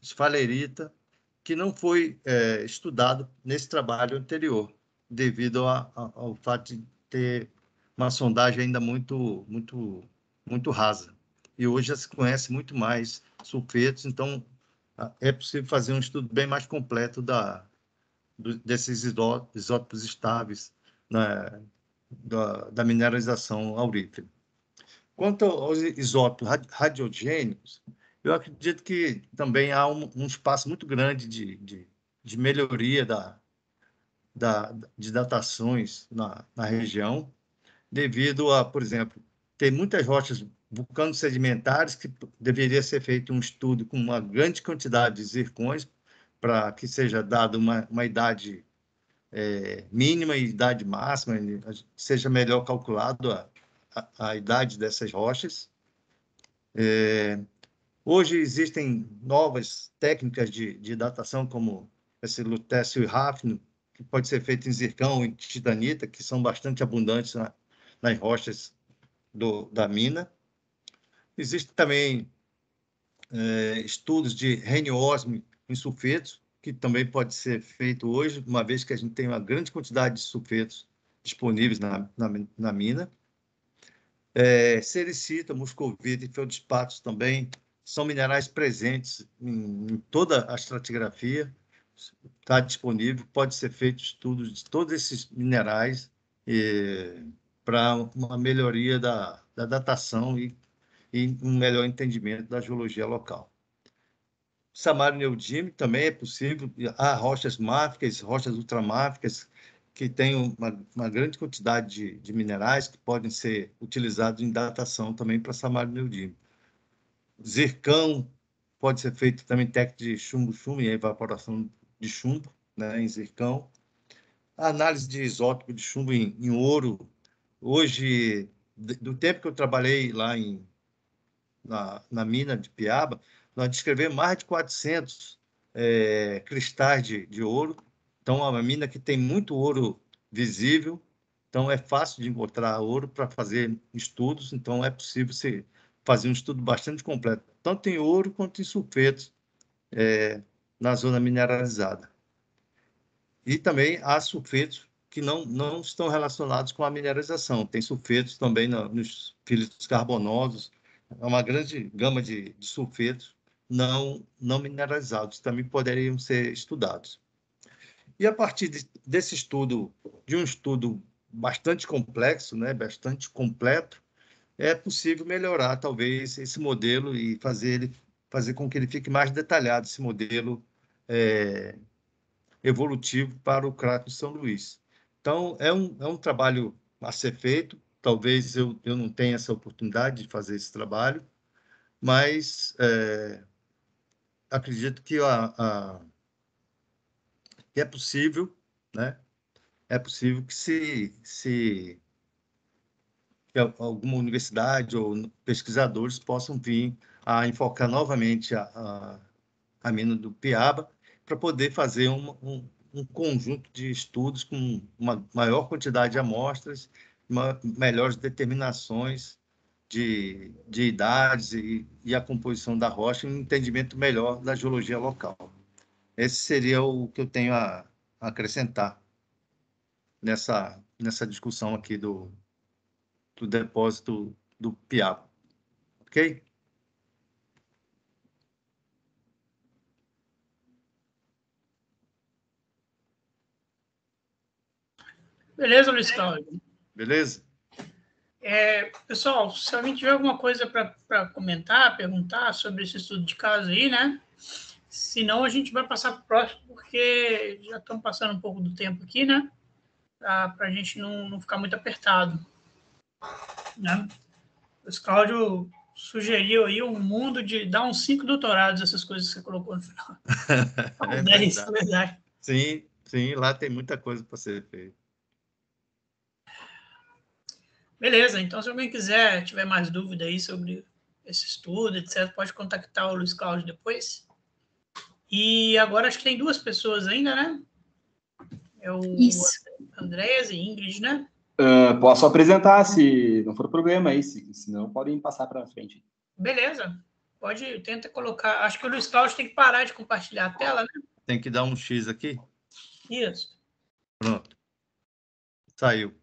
esfalerita, que não foi estudado nesse trabalho anterior, devido ao fato de ter uma sondagem ainda muito rasa. E hoje já se conhece muito mais sulfetos, então é possível fazer um estudo bem mais completo desses isótopos estáveis da mineralização aurífera. Quanto aos isótopos radiogênicos, eu acredito que também há um espaço muito grande de melhoria de datações na região, devido a, por exemplo, ter muitas rochas vulcano-sedimentares que deveria ser feito um estudo com uma grande quantidade de zircões para que seja dada uma idade mínima e idade máxima, seja melhor calculado a idade dessas rochas. Hoje existem novas técnicas de datação, como esse lutécio e ráfino, que pode ser feito em zircão e titanita, que são bastante abundantes nas rochas da mina. Existem também estudos de reniosmo em sulfetos, que também pode ser feito hoje, uma vez que a gente tem uma grande quantidade de sulfetos disponíveis na mina. Sericita, muscovita e feldspatos também são minerais presentes em toda a estratigrafia, está disponível, pode ser feito estudos de todos esses minerais para uma melhoria da datação e um melhor entendimento da geologia local. Samário neodímico também é possível. Há rochas máficas, rochas ultramáficas, que têm uma grande quantidade de minerais que podem ser utilizados em datação também para samário neodímico. Zircão pode ser feito também técnica de chumbo-chumbo e evaporação de chumbo, né, em zircão. A análise de isótopo de chumbo em ouro. Hoje, do tempo que eu trabalhei lá na mina de Piaba, nós descrevemos mais de 400 cristais de ouro. Então, é uma mina que tem muito ouro visível, então é fácil de encontrar ouro para fazer estudos, então é possível você fazer um estudo bastante completo, tanto em ouro quanto em sulfetos na zona mineralizada. E também há sulfetos que não estão relacionados com a mineralização. Tem sulfetos também nos filtros carbonosos, é uma grande gama de sulfetos não mineralizados, também poderiam ser estudados. E a partir desse estudo, de um estudo bastante complexo, né, bastante completo, é possível melhorar, talvez, esse modelo e fazer com que ele fique mais detalhado, esse modelo evolutivo para o Crato de São Luís. Então, é um trabalho a ser feito, talvez eu não tenha essa oportunidade de fazer esse trabalho, mas acredito que é possível, né? É possível que alguma universidade ou pesquisadores possam vir a enfocar novamente a mina do Piaba para poder fazer um conjunto de estudos com uma maior quantidade de amostras, melhores determinações de idades e a composição da rocha e um entendimento melhor da geologia local. Esse seria o que eu tenho a acrescentar nessa discussão aqui do depósito do Piaba. Ok? Beleza, Luiz Cláudio? Beleza? Pessoal, se alguém tiver alguma coisa para comentar, perguntar sobre esse estudo de caso aí, né? Senão a gente vai passar para o próximo, porque já estamos passando um pouco do tempo aqui, né? Para a gente não ficar muito apertado. Né? O Luiz Cláudio sugeriu aí um mundo de dar uns 5 doutorados, essas coisas que você colocou no final. É 10, verdade. verdade. Sim, lá tem muita coisa para ser feita. Beleza, então se alguém tiver mais dúvida aí sobre esse estudo, etc., pode contactar o Luiz Cláudio depois. E agora acho que tem 2 pessoas ainda, né? É o Isso. Andrés e Ingrid, né? Posso apresentar, se não for problema aí, se não, podem passar para frente. Beleza. Tenta colocar. Acho que o Luiz Cláudio tem que parar de compartilhar a tela, né? Tem que dar um X aqui? Isso. Pronto. Saiu.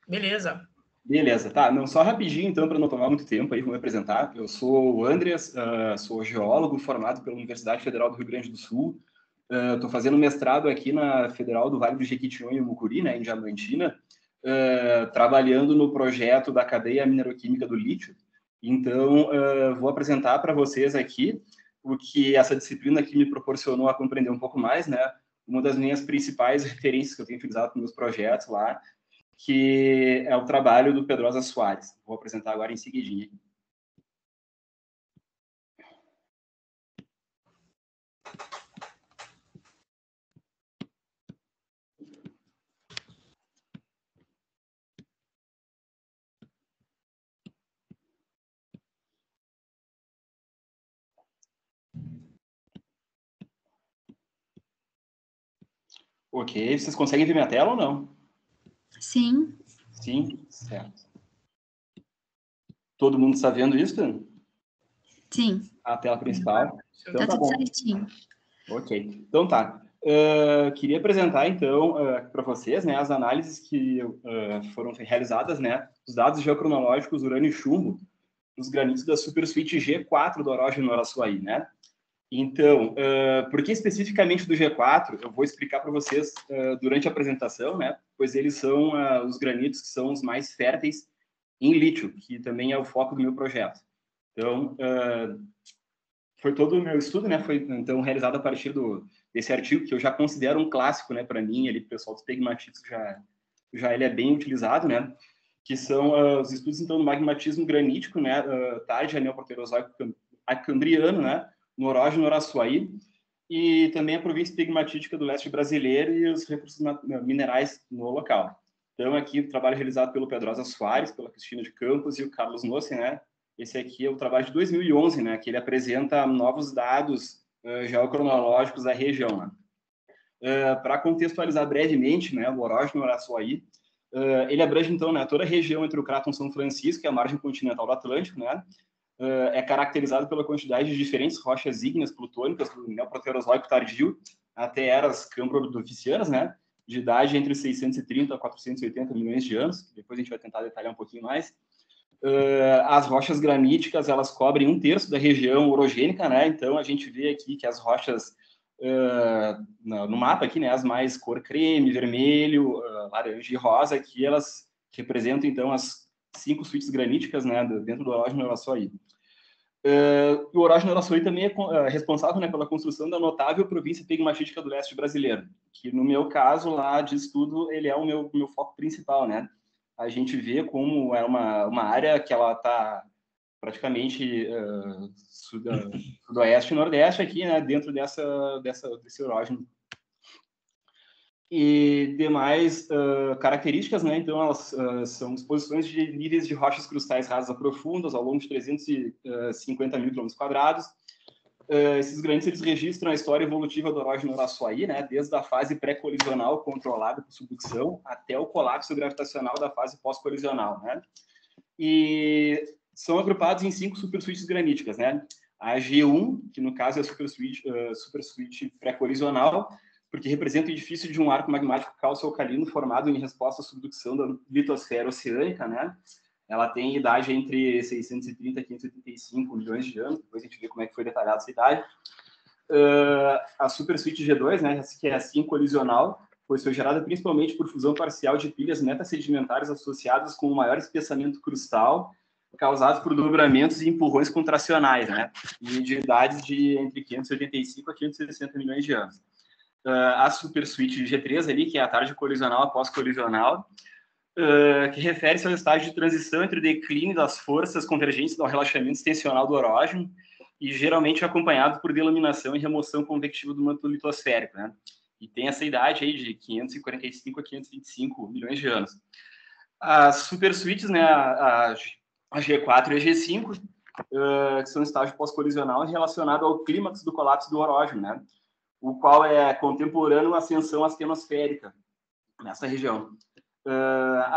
Beleza. Beleza, tá. Não, só rapidinho, então, para não tomar muito tempo aí, vou me apresentar. Eu sou o Andreas, sou geólogo formado pela Universidade Federal do Rio Grande do Sul. Estou fazendo mestrado aqui na Federal do Vale do Jequitinhonha e Mucuri, né, em Diamantina, trabalhando no projeto da cadeia mineroquímica do lítio. Então, vou apresentar para vocês aqui o que essa disciplina aqui me proporcionou a compreender um pouco mais, né? Uma das minhas principais referências que eu tenho utilizado nos meus projetos lá, que é o trabalho do Pedrosa Soares. Vou apresentar agora em seguidinha. Ok, vocês conseguem ver minha tela ou não? Sim. Sim, certo. Todo mundo está vendo isso? Sim, A tela principal. Então, tá tá tudo bom. certinho. Ok. Então, tá. Queria apresentar, então, para vocês, né, as análises que foram realizadas, né, os dados geocronológicos urânio e chumbo dos granitos da supersuíte G4 do Orogen no Araçuaí, né? Então, por que especificamente do G4? Eu vou explicar para vocês durante a apresentação, né? Pois eles são os granitos que são os mais férteis em lítio, que também é o foco do meu projeto. Então, foi todo o meu estudo, né? Foi então realizado a partir desse artigo que eu já considero um clássico, né? Para mim, ali, o pessoal dos pegmatitos já ele é bem utilizado, né? Que são os estudos então do magmatismo granítico, né? Tarde neoproterozoico cambriano, né? No Orogen, no Araçuaí, e também a província pegmatítica do leste brasileiro e os recursos minerais no local. Então, aqui o trabalho realizado pelo Pedrosa Soares, pela Cristina de Campos e o Carlos Nossi, né? Esse aqui é o trabalho de 2011, né? Que ele apresenta novos dados geocronológicos da região, né? Para contextualizar brevemente, né? O Orogen, no Araçuaí, ele abrange, então, né, toda a região entre o Craton São Francisco e a margem continental do Atlântico, né? É caracterizado pela quantidade de diferentes rochas ígneas plutônicas do neoproterozoico tardio até eras cambriano-ordovicianas, né? De idade entre 630 a 480 milhões de anos. Depois a gente vai tentar detalhar um pouquinho mais. As rochas graníticas, elas cobrem 1/3 da região orogênica, né? Então, a gente vê aqui que as rochas, no mapa aqui, né? As mais cor creme, vermelho, laranja e rosa, aqui elas representam, então, as 5 suítes graníticas, né? Dentro do Orogen no Araçuaí. O Orogen no Araçuaí também é responsável, né, pela construção da notável província pegmatítica do leste brasileiro, que, no meu caso, lá de estudo, ele é o meu foco principal, né? A gente vê como é uma área que ela está praticamente sudoeste e nordeste aqui, né, dentro desse Orogen. E demais características, né, então elas são exposições de níveis de rochas crustais rasas a profundas ao longo de 350 mil quilômetros quadrados. Esses granitos, eles registram a história evolutiva do Orogen no Araçuaí, né, desde a fase pré-colisional controlada por subducção até o colapso gravitacional da fase pós-colisional, né? E são agrupados em 5 supersuítes graníticas, né? A G1, que no caso é a supersuíte pré-colisional, porque representa o edifício de um arco magmático cálcio-alcalino formado em resposta à subdução da litosfera oceânica, né? Ela tem idade entre 630 e 535 milhões de anos, depois a gente vê como é que foi detalhada essa idade. A supersuíte G2, né, que é assim colisional, foi gerada principalmente por fusão parcial de pilhas metasedimentares associadas com o maior espessamento crustal, causados por dobramentos e empurrões contracionais, né, e de idades de entre 585 a 560 milhões de anos. A supersuíte G3 ali, que é a tarde colisional após colisional, que refere-se ao estágio de transição entre o declínio das forças convergentes ao relaxamento extensional do Orogen, e geralmente acompanhado por delaminação e remoção convectiva do manto litosférico, né? E tem essa idade aí de 545 a 525 milhões de anos. As supersuítes, né, a G4 e a G5, que são estágio pós-colisional relacionado ao clímax do colapso do Orogen, né? O qual é contemporâneo à ascensão astenosférica nessa região.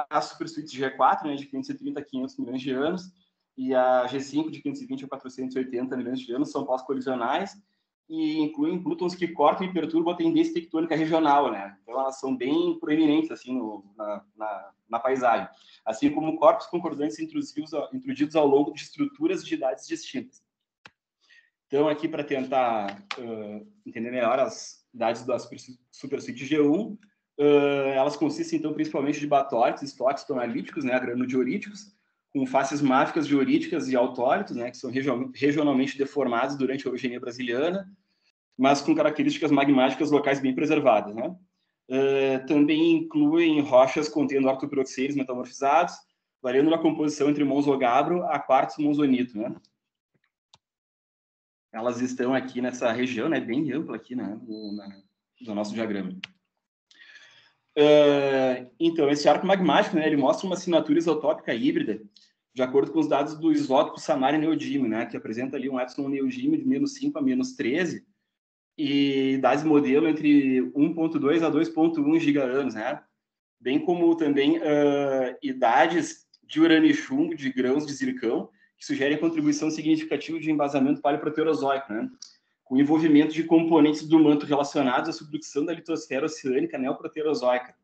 A supersuíte G4, né, de 530 a 500 milhões de anos, e a G5, de 520 a 480 milhões de anos, são pós-colisionais e incluem plutons que cortam e perturbam a tendência tectônica regional, né? Então, elas são bem proeminentes, assim, na paisagem. Assim como corpos concordantes introduzidos ao longo de estruturas de idades distintas. Então, aqui, para tentar entender melhor as idades da supersuíte G1, elas consistem, então, principalmente de batólitos, estólicos tonalíticos, né, granodioríticos, com faces máficas dioríticas e autólitos, né, que são regionalmente deformados durante a orogenia brasiliana, mas com características magmáticas locais bem preservadas, né? Também incluem rochas contendo ortopiroxenes metamorfizados, variando na composição entre monzogabro a quartzo monzonito, né? Elas estão aqui nessa região, né, bem ampla aqui, né, no nosso diagrama. Então, esse arco magmático, né, ele mostra uma assinatura isotópica híbrida, de acordo com os dados do isótopo Samari Neodime, né, que apresenta ali um epsilon Neodime de -5 a -13, e idades modelo entre 1.2 a 2.1 giga-anos, né, bem como também idades de urânio e chumbo, de grãos de zircão, que sugerem a contribuição significativa de embasamento paleoproterozoico, né? Com envolvimento de componentes do manto relacionados à subducção da litosfera oceânica neoproterozoica.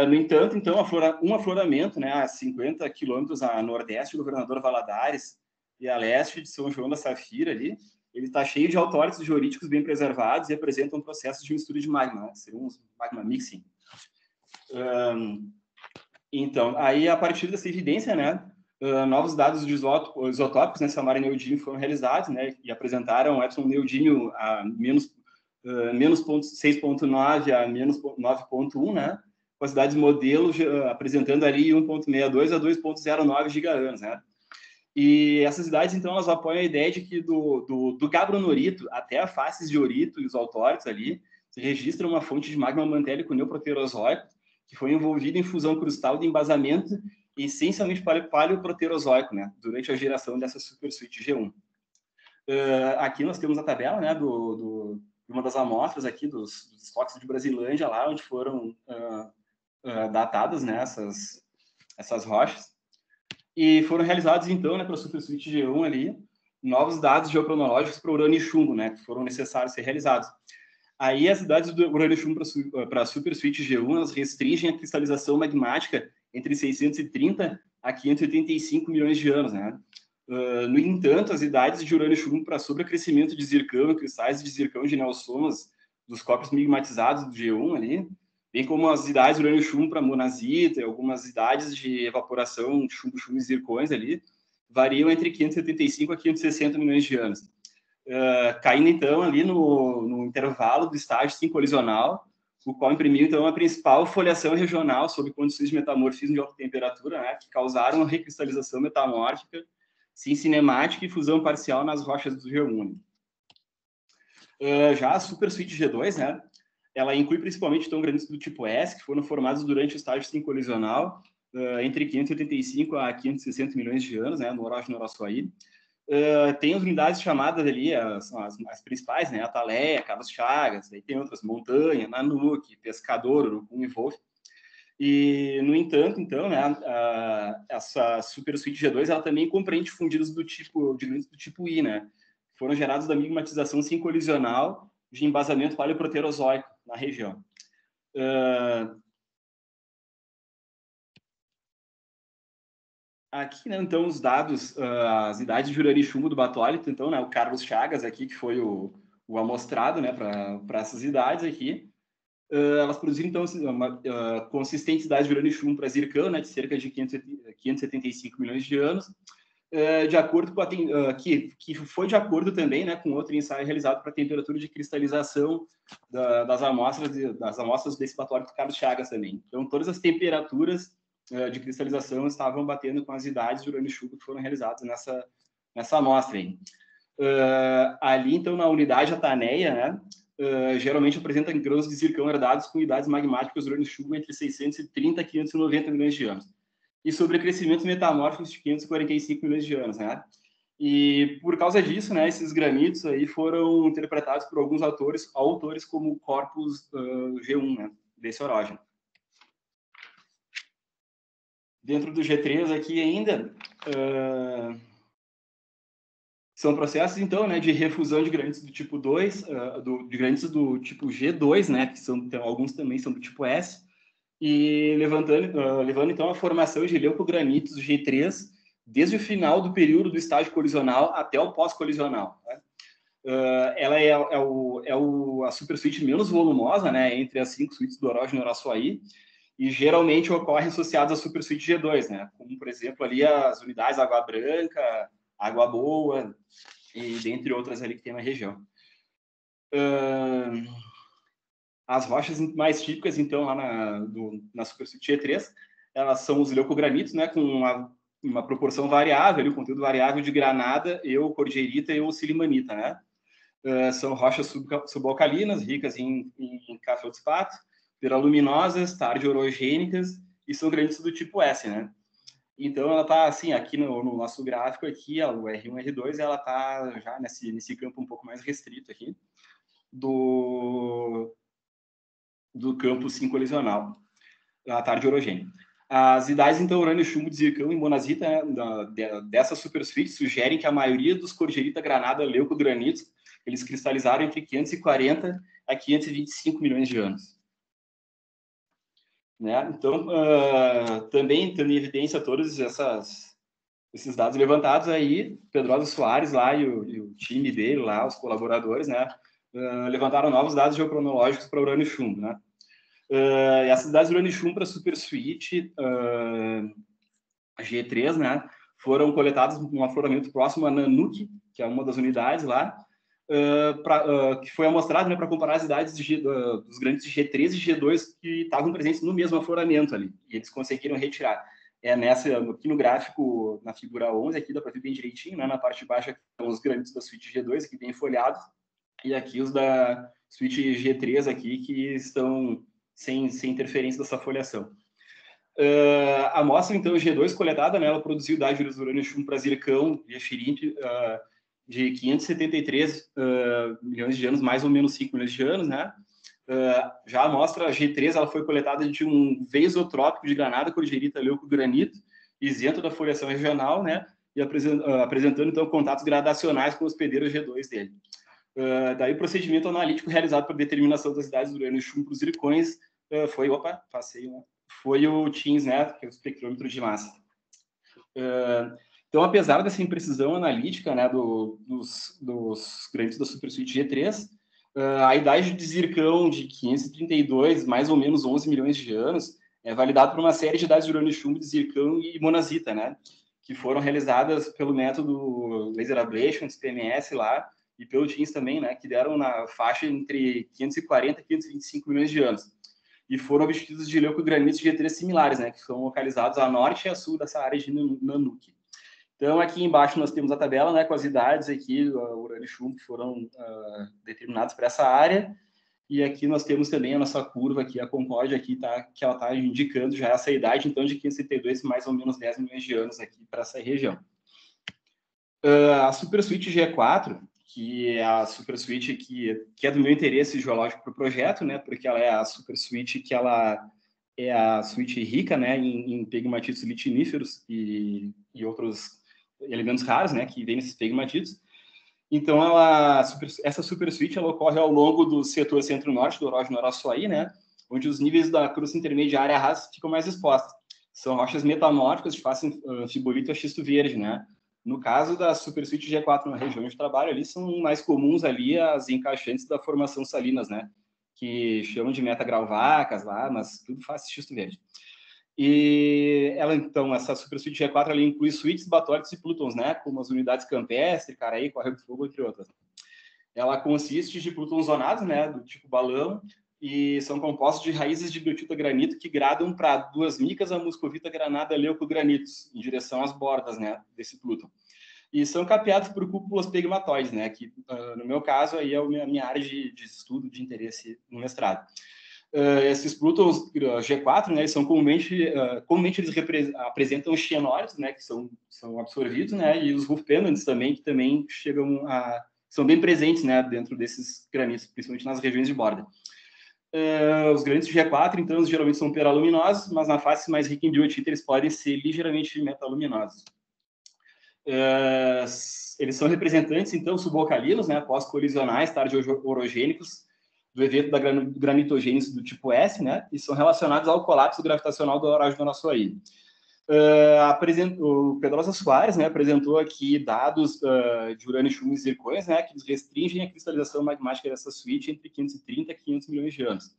No entanto, então, um afloramento, né, a 50 quilômetros a nordeste do Governador Valadares e a leste de São João da Safira, ali, ele está cheio de autólitos georíticos bem preservados e apresenta um processo de mistura de magma, né? Seria um magma mixing. Então, aí, a partir dessa evidência, né, novos dados de isotópicos nessa área neodímio foram realizados, né, e apresentaram o epsilon neodímio a menos 6,9 a menos 9,1, né, com as cidades modelo apresentando ali 1,62 a 2,09 giga-anos, né. E essas idades, então, elas apoiam a ideia de que do gabronorito até a faces de orito e os autólitos ali, se registra uma fonte de magma mantélico neoproterozoico que foi envolvido em fusão crustal de embasamento essencialmente paleoproterozoico, né, durante a geração dessa supersuite G1. Aqui nós temos a tabela, né, de uma das amostras aqui dos estoques de Brasilândia, lá onde foram datadas, né, essas rochas. E foram realizados, então, né, para a supersuite G1 ali, novos dados geocronológicos para urânio e chumbo, né, que foram necessários ser realizados. Aí as idades do urânio e chumbo para a supersuite G1, elas restringem a cristalização magmática entre 630 a 585 milhões de anos, né? No entanto, as idades de urânio e chumbo para sobrecrescimento de zircão e cristais de zircão de neosomas dos corpos migmatizados do G1 ali, bem como as idades de urânio e chumbo para monazita e algumas idades de evaporação de chumbo e zircões ali, variam entre 575 a 560 milhões de anos. Caindo, então, ali no intervalo do estágio sincolisional, o qual imprimiu, então, a principal foliação regional sob condições de metamorfismo de alta temperatura, né, que causaram a recristalização metamórfica, cinemática e fusão parcial nas rochas do G1. Já a supersuite G2, né, ela inclui principalmente, então, granitos do tipo S, que foram formados durante o estágio sincolisional, entre 585 a 560 milhões de anos, né, no Orochi e no Araçuaí. Tem as unidades chamadas ali, as principais, né? Ataleia, Carlos Chagas, aí tem outras, Montanha, Nanuque, Pescador, Urucum e Wolf. E, no entanto, então, né, essa supersuite G2, ela também compreende fundidos de granitos do tipo I, né? Foram gerados da migmatização sincolisional de embasamento paleoproterozoico na região. Aqui, né, então, os dados, as idades de urânio e chumbo do batólito, então, né, o Carlos Chagas aqui, que foi o amostrado, né, para essas idades aqui, elas produziram, então, uma consistente idade de urânio e chumbo para zircão, né, de cerca de 575 milhões de anos, de acordo com que foi de acordo também, né, com outro ensaio realizado para a temperatura de cristalização das amostras desse batólito Carlos Chagas também. Então, todas as temperaturas de cristalização estavam batendo com as idades de urânio e chumbo que foram realizadas nessa amostra aí. Ali, então, na unidade Ataneia, né, geralmente apresenta grãos de zircão herdados com idades magmáticas de urânio e chumbo entre 630 a 590 milhões de anos. E sobrecrescimentos metamórficos de 545 milhões de anos, né? E por causa disso, né, esses granitos aí foram interpretados por alguns autores como corpos G1, né, desse orógeno. Dentro do G3 aqui ainda, são processos, então, né, de refusão de granitos do tipo 2, de granitos do tipo G2, né, que alguns também são do tipo S, e levando, então, a formação de leucogranitos G3 desde o final do período do estágio colisional até o pós-colisional. Né? Ela é a supersuite menos volumosa, né, entre as 5 suítes do Orochi e no Araçuaí, e geralmente ocorrem associados à supersuite G2, né? Como, por exemplo, ali as unidades Água Branca, Água Boa, e dentre outras ali que tem na região. As rochas mais típicas, então, lá na supersuite G3, elas são os leucogranitos, né? Com uma proporção variável, ali, um conteúdo variável de granada, cordierita e silimanita, né? São rochas subalcalinas, ricas em cafeldspato, peraluminosas, tarde-orogênicas, e são granitos do tipo S, né? Então, ela está, assim, aqui no nosso gráfico, aqui, o R1 e R2, ela está já nesse campo um pouco mais restrito aqui, do campo sincolisional, a tarde orogênica. As idades, então, urânio, chumbo, zircão e monazita, né, dessa supersuite sugerem que a maioria dos cordierita, granada, leucogranitos, eles cristalizaram entre 540 a 525 milhões de anos. Né? Então, também tendo em evidência todos esses dados levantados aí, Pedrosa Soares lá e o time dele lá, os colaboradores, né, levantaram novos dados geocronológicos para urânio e chumbo, né? E essas dados de urânio e chumbo para a supersuite G3, né, foram coletados num afloramento próximo a Nanuque, que é uma das unidades lá, que foi amostrado, né, para comparar as idades dos granitos de G3 e G2 que estavam presentes no mesmo afloramento ali, e eles conseguiram retirar. Aqui no gráfico, na figura 11, aqui dá para ver bem direitinho, né, na parte de baixo, estão os granitos da suíte G2, aqui bem folhados, e aqui os da suíte G3 aqui, que estão sem interferência dessa foliação. A amostra, então, G2 coletada, né, ela produziu idade de urânio e chumbo para zircão e efiríntio de 573 milhões de anos, mais ou menos 5 milhões de anos, né? Já a amostra G3 ela foi coletada de um vasotrópico de granada, cordierita, leucogranito, isento da foliação regional, né? E apresentando, então, contatos gradacionais com os hospedeiros G2 dele. Daí o procedimento analítico realizado para determinação das idades do urânio e chumbo para os zircões foi o TINS, né, que é o espectrômetro de massa. Então, apesar dessa imprecisão analítica, né, dos granitos da supersuite G3, a idade de zircão de 532, mais ou menos 11 milhões de anos, é validada por uma série de idades de urânio e chumbo, de zircão e monazita, né, que foram realizadas pelo método Laser Ablation, PMS lá, e pelo TINS também, né, que deram na faixa entre 540 e 525 milhões de anos. E foram obtidos de leucogranitos G3 similares, né, que são localizados a norte e a sul dessa área de Nanuque. Então, aqui embaixo nós temos a tabela, né, com as idades aqui, o urânio e chumbo, que foram determinados para essa área. E aqui nós temos também a nossa curva aqui, a Concorde aqui, que ela está indicando já essa idade, então, de 572, mais ou menos 10 milhões de anos aqui para essa região. A supersuite G4, que é a supersuite que é do meu interesse geológico para o projeto, né, porque ela é a supersuite que ela é a suíte rica, né, em pegmatitos litiníferos e outros elementos raros, né, que vêm nesses pegmatitos. Então, essa supersuite ela ocorre ao longo do setor centro-norte do Orógeno Araçuaí, né, onde os níveis da crosta intermediária rasa ficam mais expostos. São rochas metamórficas de face anfibolito a xisto verde, né. No caso da supersuite G4 na região de trabalho, ali são mais comuns ali as encaixantes da formação salinas, né, que chamam de metagrauwacas lá, mas tudo faz xisto verde. E ela, então, essa supersuite G4, ela inclui suítes, batólitos e plutons, né, como as unidades Campestre, Caraí, Correio do Fogo, entre outras. Ela consiste de plutons zonados, né, do tipo balão, e são compostos de raízes de biotita granito que gradam para duas micas a muscovita granada leucogranitos, em direção às bordas, né, desse plutão. E são capeados por cúpulas pegmatóides, né, que, no meu caso, aí é a minha área de estudo, de interesse no mestrado. Esses plutons G4, né, eles são comumente eles apresentam os cianóides, né, que são absorvidos, né, e os roof pendants também, que também são bem presentes, né, dentro desses granitos, principalmente nas regiões de borda. Os granitos G4, então, geralmente são peraluminosos, mas na face mais rica em biotita eles podem ser ligeiramente metaluminosos. Eles são representantes, então, subalcalinos, né, pós-colisionais, tardio-orogênicos, do evento da granitogênese do tipo S, né, e são relacionados ao colapso gravitacional do Orógeno Araçuaí. O Pedrosa Soares, né, apresentou aqui dados de urânio, chumbo e zircões, né, que restringem a cristalização magmática dessa suíte entre 530 e 500 milhões de anos.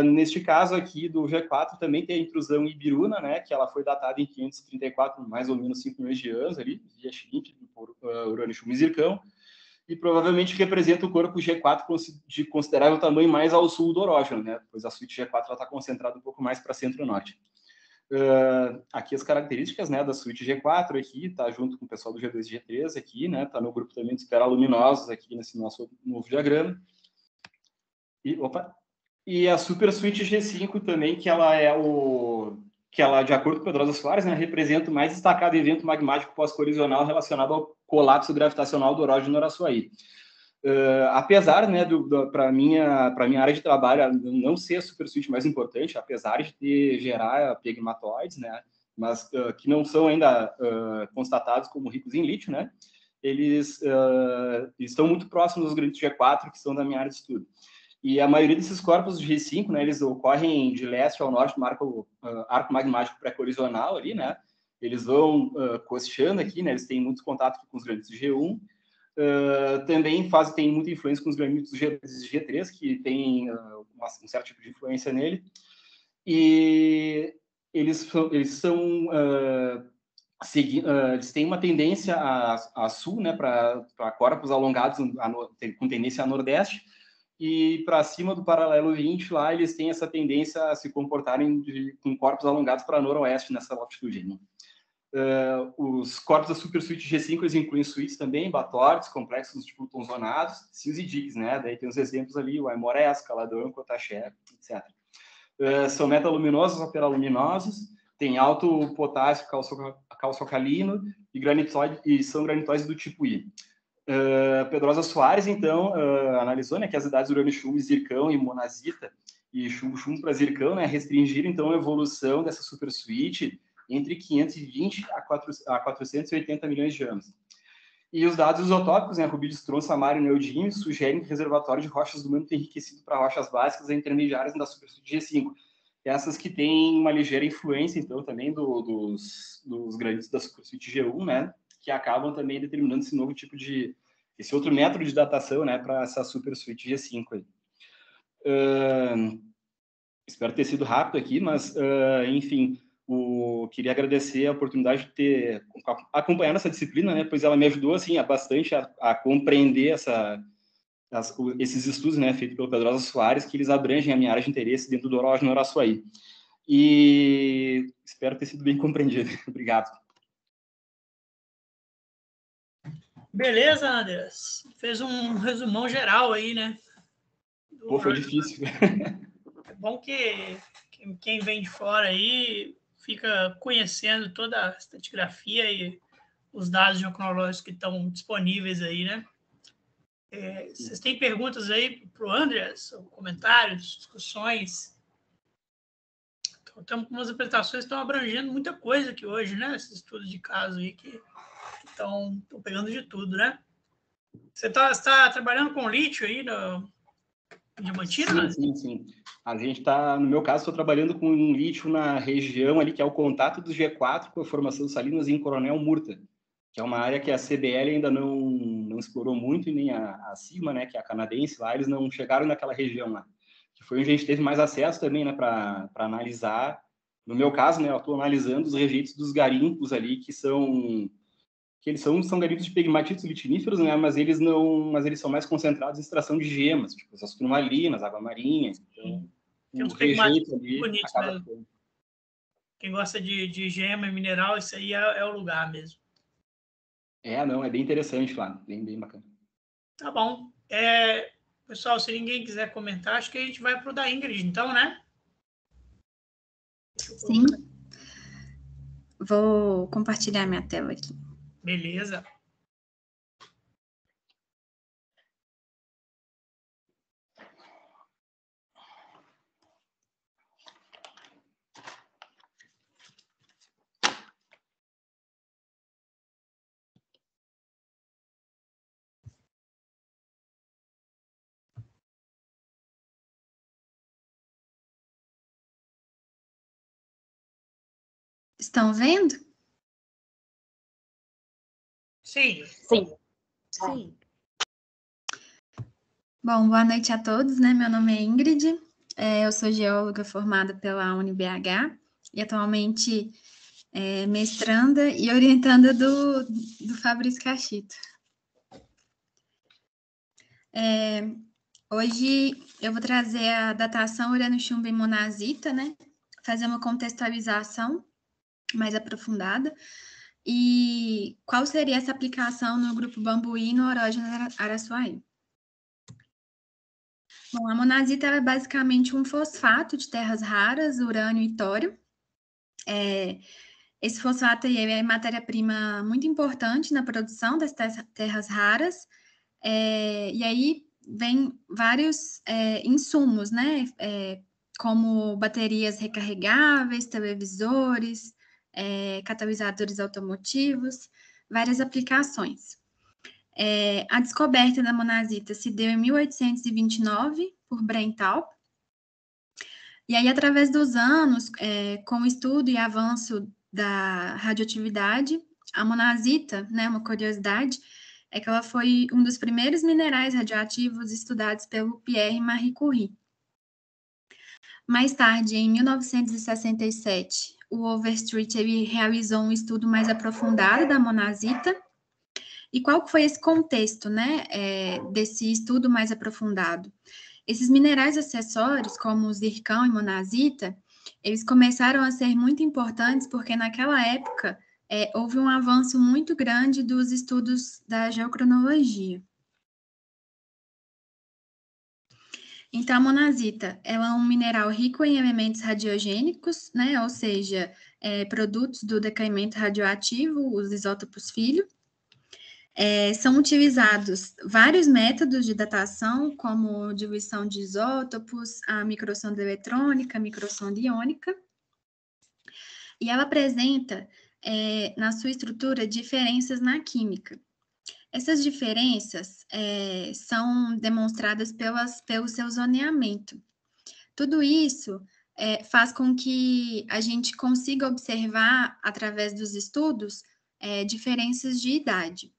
Neste caso aqui do G4 também tem a intrusão ibiruna, né, que ela foi datada em 534, mais ou menos 5 milhões de anos, ali, via Schmidt, por urânio, chumbo e zircão, e provavelmente representa o corpo G4 de considerável tamanho mais ao sul do Orógeno, né, pois a suíte G4 está concentrada um pouco mais para centro-norte. Aqui as características, né, da suíte G4 aqui, tá junto com o pessoal do G2 e G3 aqui, né, tá no grupo também dos peraluminosos aqui nesse nosso novo diagrama. E a super suíte G5 também, que ela de acordo com Pedrosa Soares, né, representa o mais destacado evento magmático pós-colisional relacionado ao colapso gravitacional do Orógeno Araçuaí. Apesar, né, para minha área de trabalho não ser a supersuite mais importante, apesar de gerar pegmatóides, né, mas que não são ainda constatados como ricos em lítio, né, eles estão muito próximos dos granitos G4, que são da minha área de estudo. E a maioria desses corpos de G5, né, eles ocorrem de leste ao norte no arco magmático pré-colisional ali, né, eles vão costeando aqui, né, eles têm muito contato aqui com os granitos G1, também tem muita influência com os granitos G3, que tem um certo tipo de influência nele, e eles têm uma tendência a sul, né, para corpos alongados com tendência a nordeste, e para cima do paralelo 20, lá eles têm essa tendência a se comportarem com corpos alongados para noroeste nessa latitude, né? Os corpos da supersuite G5, eles incluem suítes também, batortes, complexos de plutonzonados, cis e digs, né? Daí tem os exemplos ali, o Aimorés, Caladão, Cotaché, etc. São metaluminosos ou peraluminosos, tem alto potássio calçocalino e são granitóides do tipo I. Pedrosa Soares, então, analisou, né, que as idades urânio, chumbo, zircão e monazita, e chumbo para zircão, né, restringiram, então, a evolução dessa supersuite entre 520 a 480 milhões de anos. E os dados isotópicos, né, rubídio, estronço, samário e neodímio, sugerem que o reservatório de rochas do manto enriquecido para rochas básicas e intermediárias da supersuite G5. Essas que têm uma ligeira influência, então, também dos granitos da supersuite G1, né, que acabam também determinando esse outro método de datação, né, para essa supersuite G5 aí. Espero ter sido rápido aqui, mas, enfim, queria agradecer a oportunidade de ter acompanhado essa disciplina, né, pois ela me ajudou, assim, bastante a compreender esses estudos, né, feitos pelo Pedrosa Soares, que eles abrangem a minha área de interesse dentro do Horógeno Araçuaí. E espero ter sido bem compreendido. Obrigado. Beleza, Andreas. Fez um resumão geral aí, né? Pô, foi difícil. É bom que quem vem de fora aí fica conhecendo toda a estratigrafia e os dados geocronológicos que estão disponíveis aí, né? Vocês têm perguntas aí para o Andreas? Comentários, discussões? Estamos com umas apresentações que estão abrangendo muita coisa aqui hoje, né? Esses estudos de caso aí que estão pegando de tudo, né? Você está trabalhando com lítio aí no Diamantina? Sim. A gente está, no meu caso, estou trabalhando com um lítio na região ali, que é o contato do G4 com a formação de salinas em Coronel Murta, que é uma área que a CBL ainda não explorou muito, e nem a Sigma, né, que é a canadense lá, eles não chegaram naquela região lá, que foi onde a gente teve mais acesso também, né, para analisar. No meu caso, né, eu estou analisando os rejeitos dos garimpos ali, que eles são garimpos de pegmatitos litiníferos, né, mas eles são mais concentrados em extração de gemas, tipo as turmalinas, água marinha. Então, tem uns pegmatitos bonitos mesmo. Quem gosta de gema e mineral, isso aí é o lugar mesmo. É bem interessante lá, bem bacana. Tá bom. Pessoal, se ninguém quiser comentar, acho que a gente vai para o da Ingrid, então, né? Sim. Vou compartilhar minha tela aqui. Beleza. Estão vendo? Sim. Bom, boa noite a todos, né? Meu nome é Ingrid, eu sou geóloga formada pela UniBH e atualmente mestranda e orientanda do Fabrício Cachito. Hoje eu vou trazer a datação urânio, chumbo e monazita, né? Fazer uma contextualização mais aprofundada e qual seria essa aplicação no grupo Bambuí no Horógeno Araçuaí. Bom, a monazita é basicamente um fosfato de terras raras, urânio e tório. Esse fosfato aí é matéria-prima muito importante na produção das terras raras, E aí vem vários insumos, né? Como baterias recarregáveis, televisores, catalisadores automotivos, várias aplicações. A descoberta da monazita se deu em 1829 por Brental. E aí, através dos anos, com o estudo e avanço da radioatividade, a monazita, né, uma curiosidade, é que ela foi um dos primeiros minerais radioativos estudados pelo Pierre Marie Curie. Mais tarde, em 1967, o Overstreet ele realizou um estudo mais aprofundado da monazita. E qual foi esse contexto, né, desse estudo mais aprofundado? Esses minerais acessórios, como o zircão e monazita, eles começaram a ser muito importantes porque naquela época houve um avanço muito grande dos estudos da geocronologia. Então, a monazita, ela é um mineral rico em elementos radiogênicos, né, ou seja, produtos do decaimento radioativo, os isótopos filho. São utilizados vários métodos de datação, como diluição de isótopos, a microsonda eletrônica, a microsonda iônica, e ela apresenta, na sua estrutura, diferenças na química. Essas diferenças são demonstradas pelo seu zoneamento. Tudo isso faz com que a gente consiga observar, através dos estudos, diferenças de idade.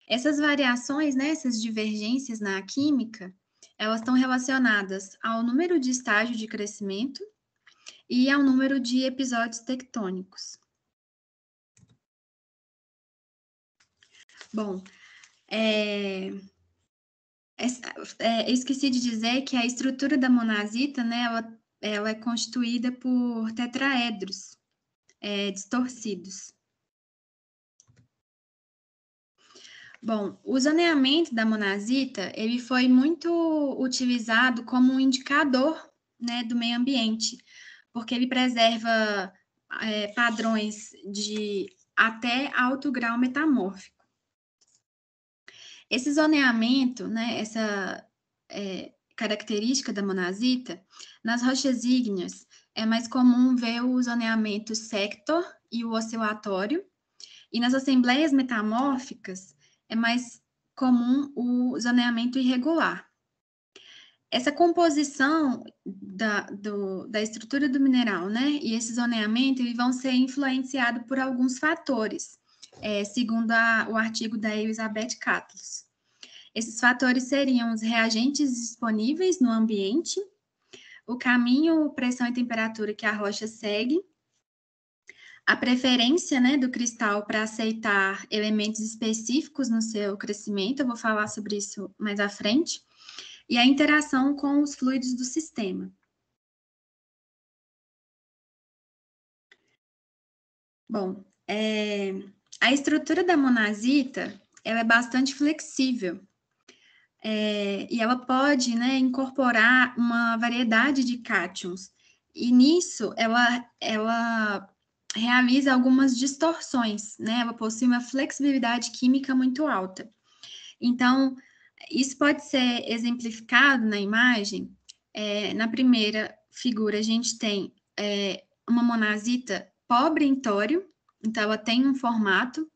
Essas variações, né, essas divergências na química, elas estão relacionadas ao número de estágios de crescimento e ao número de episódios tectônicos. Bom, esqueci de dizer que a estrutura da monazita, né, ela é constituída por tetraedros distorcidos. Bom, o zoneamento da monazita, ele foi muito utilizado como um indicador, né, do meio ambiente, porque ele preserva padrões de até alto grau metamórfico. Esse zoneamento, né, essa característica da monazita, nas rochas ígneas, é mais comum ver o zoneamento sector e o oscilatório, e nas assembleias metamórficas, é mais comum o zoneamento irregular. Essa composição da estrutura do mineral, né, e esse zoneamento, eles vão ser influenciados por alguns fatores, segundo o artigo da Elizabeth Catlus. Esses fatores seriam os reagentes disponíveis no ambiente, o caminho, pressão e temperatura que a rocha segue, a preferência, né, do cristal para aceitar elementos específicos no seu crescimento, eu vou falar sobre isso mais à frente, e a interação com os fluidos do sistema. Bom, a estrutura da monazita, ela é bastante flexível, e ela pode, né, incorporar uma variedade de cátions, e nisso ela realiza algumas distorções, né? Ela possui uma flexibilidade química muito alta. Então, isso pode ser exemplificado na imagem. Na primeira figura, a gente tem uma monazita pobre em tório, então ela tem um formato,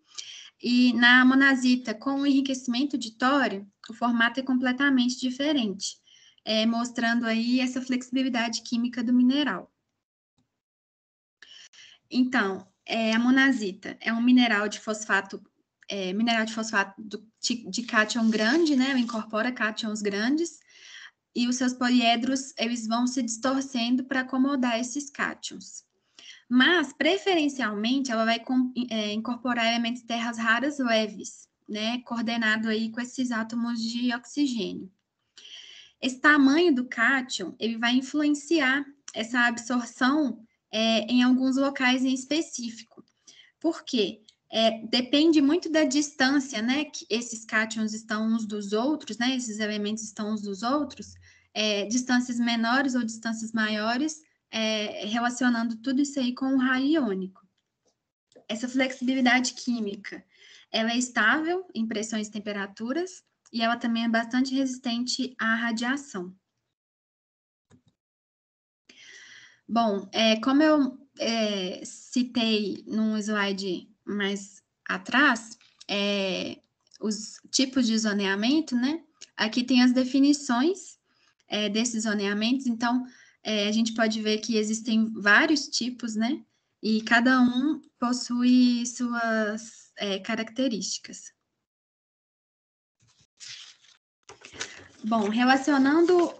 e na monazita com o enriquecimento de tório, o formato é completamente diferente, mostrando aí essa flexibilidade química do mineral. Então, a monazita é um mineral de fosfato de cátion grande, né? Ela incorpora cátions grandes, e os seus poliedros, eles vão se distorcendo para acomodar esses cátions. Mas, preferencialmente, ela vai incorporar elementos de terras raras leves, né? Coordenado aí com esses átomos de oxigênio. Esse tamanho do cátion, ele vai influenciar essa absorção em alguns locais em específico. Por quê? Depende muito da distância, né, que esses cátions estão uns dos outros, né, esses elementos estão uns dos outros, distâncias menores ou distâncias maiores, relacionando tudo isso aí com o raio iônico. essa flexibilidade química, ela é estável em pressões e temperaturas, e ela também é bastante resistente à radiação. Bom, como eu citei num slide mais atrás, os tipos de zoneamento, né? Aqui tem as definições desses zoneamentos, então a gente pode ver que existem vários tipos, né? E cada um possui suas características. Bom, relacionando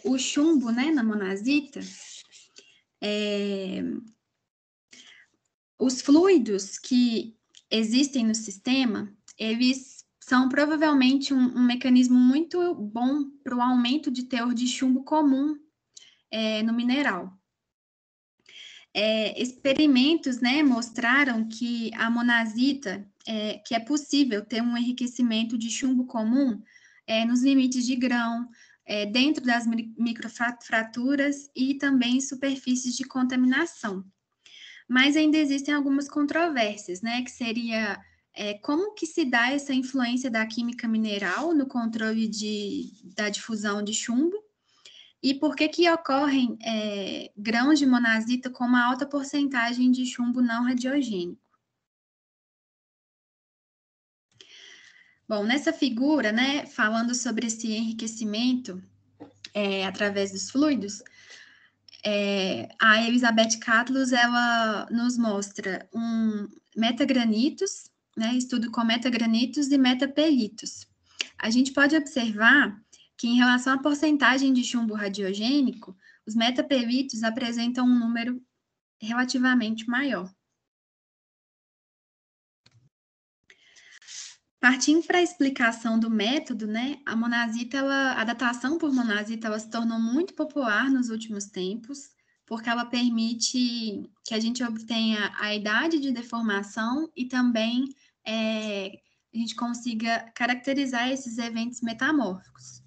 o chumbo, né, na monazita, os fluidos que existem no sistema, eles são provavelmente um mecanismo muito bom para o aumento de teor de chumbo comum no mineral. Experimentos, né, mostraram que a monazita, que é possível ter um enriquecimento de chumbo comum nos limites de grão, dentro das microfraturas e também superfícies de contaminação. Mas ainda existem algumas controvérsias, né, que seria como que se dá essa influência da química mineral no controle da difusão de chumbo, e por que ocorrem grãos de monazita com uma alta porcentagem de chumbo não radiogênico. Bom, nessa figura, né, falando sobre esse enriquecimento através dos fluidos, a Elizabeth Catlus, ela nos mostra metagranitos, né, estudo com metagranitos e metaperitos. A gente pode observar que, em relação à porcentagem de chumbo radiogênico, os metaperitos apresentam um número relativamente maior. Partindo para a explicação do método, né, a datação por monazita, ela se tornou muito popular nos últimos tempos, porque ela permite que a gente obtenha a idade de deformação e também a gente consiga caracterizar esses eventos metamórficos.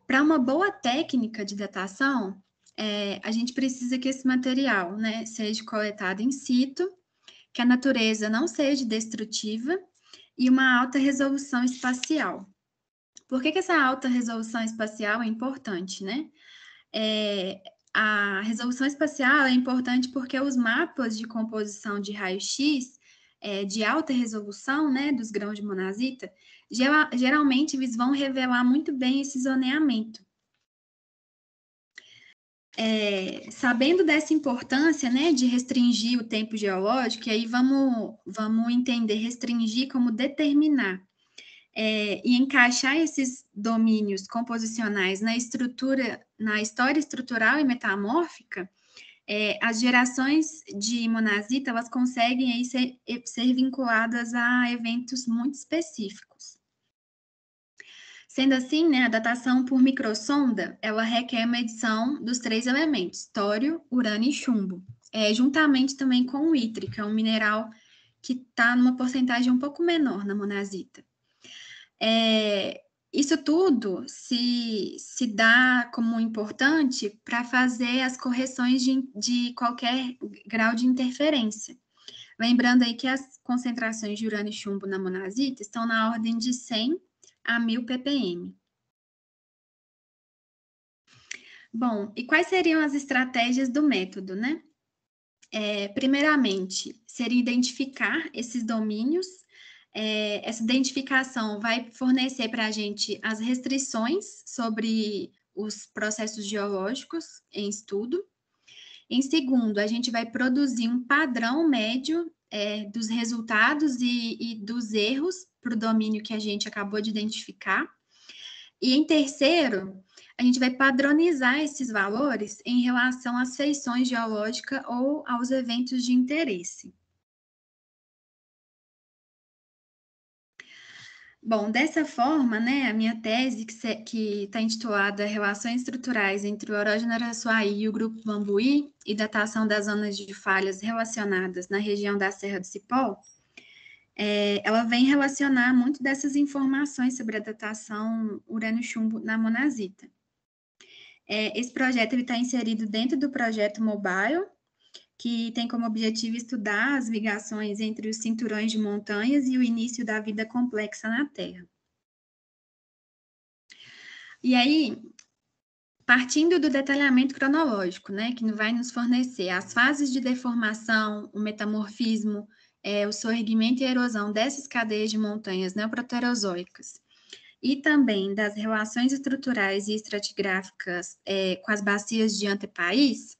Para uma boa técnica de datação, a gente precisa que esse material, né, seja coletado in situ, que a natureza não seja destrutiva e uma alta resolução espacial. Por que essa alta resolução espacial é importante, né? A resolução espacial é importante porque os mapas de composição de raio-x de alta resolução, né, dos grãos de monazita, geralmente eles vão revelar muito bem esse zoneamento. Sabendo dessa importância, né, de restringir o tempo geológico, e aí vamos entender restringir como determinar e encaixar esses domínios composicionais na história estrutural e metamórfica, as gerações de monazita, elas conseguem aí ser vinculadas a eventos muito específicos. Sendo assim, né, a datação por microsonda, ela requer medição dos 3 elementos, tório, urânio e chumbo, juntamente também com o itri, que é um mineral que está numa porcentagem um pouco menor na monazita. Isso tudo se dá como importante para fazer as correções de qualquer grau de interferência. Lembrando aí que as concentrações de urânio e chumbo na monazita estão na ordem de 100 a 1000 ppm. Bom, e quais seriam as estratégias do método, né? Primeiramente, seria identificar esses domínios. Essa identificação vai fornecer para a gente as restrições sobre os processos geológicos em estudo. Em segundo, a gente vai produzir um padrão médio dos resultados e dos erros para o domínio que a gente acabou de identificar. E em terceiro, a gente vai padronizar esses valores em relação às feições geológicas ou aos eventos de interesse. Bom, dessa forma, né, a minha tese, que está intitulada Relações Estruturais entre o Orógeno Araçuaí e o Grupo Bambuí e datação das zonas de falhas relacionadas na região da Serra do Cipó, ela vem relacionar muito dessas informações sobre a datação urânio-chumbo na monazita. Esse projeto está inserido dentro do projeto Mobile, que tem como objetivo estudar as ligações entre os cinturões de montanhas e o início da vida complexa na Terra. E aí, partindo do detalhamento cronológico, né, que vai nos fornecer as fases de deformação, o metamorfismo, o soerguimento e a erosão dessas cadeias de montanhas neoproterozoicas, e também das relações estruturais e estratigráficas com as bacias de Antepaís,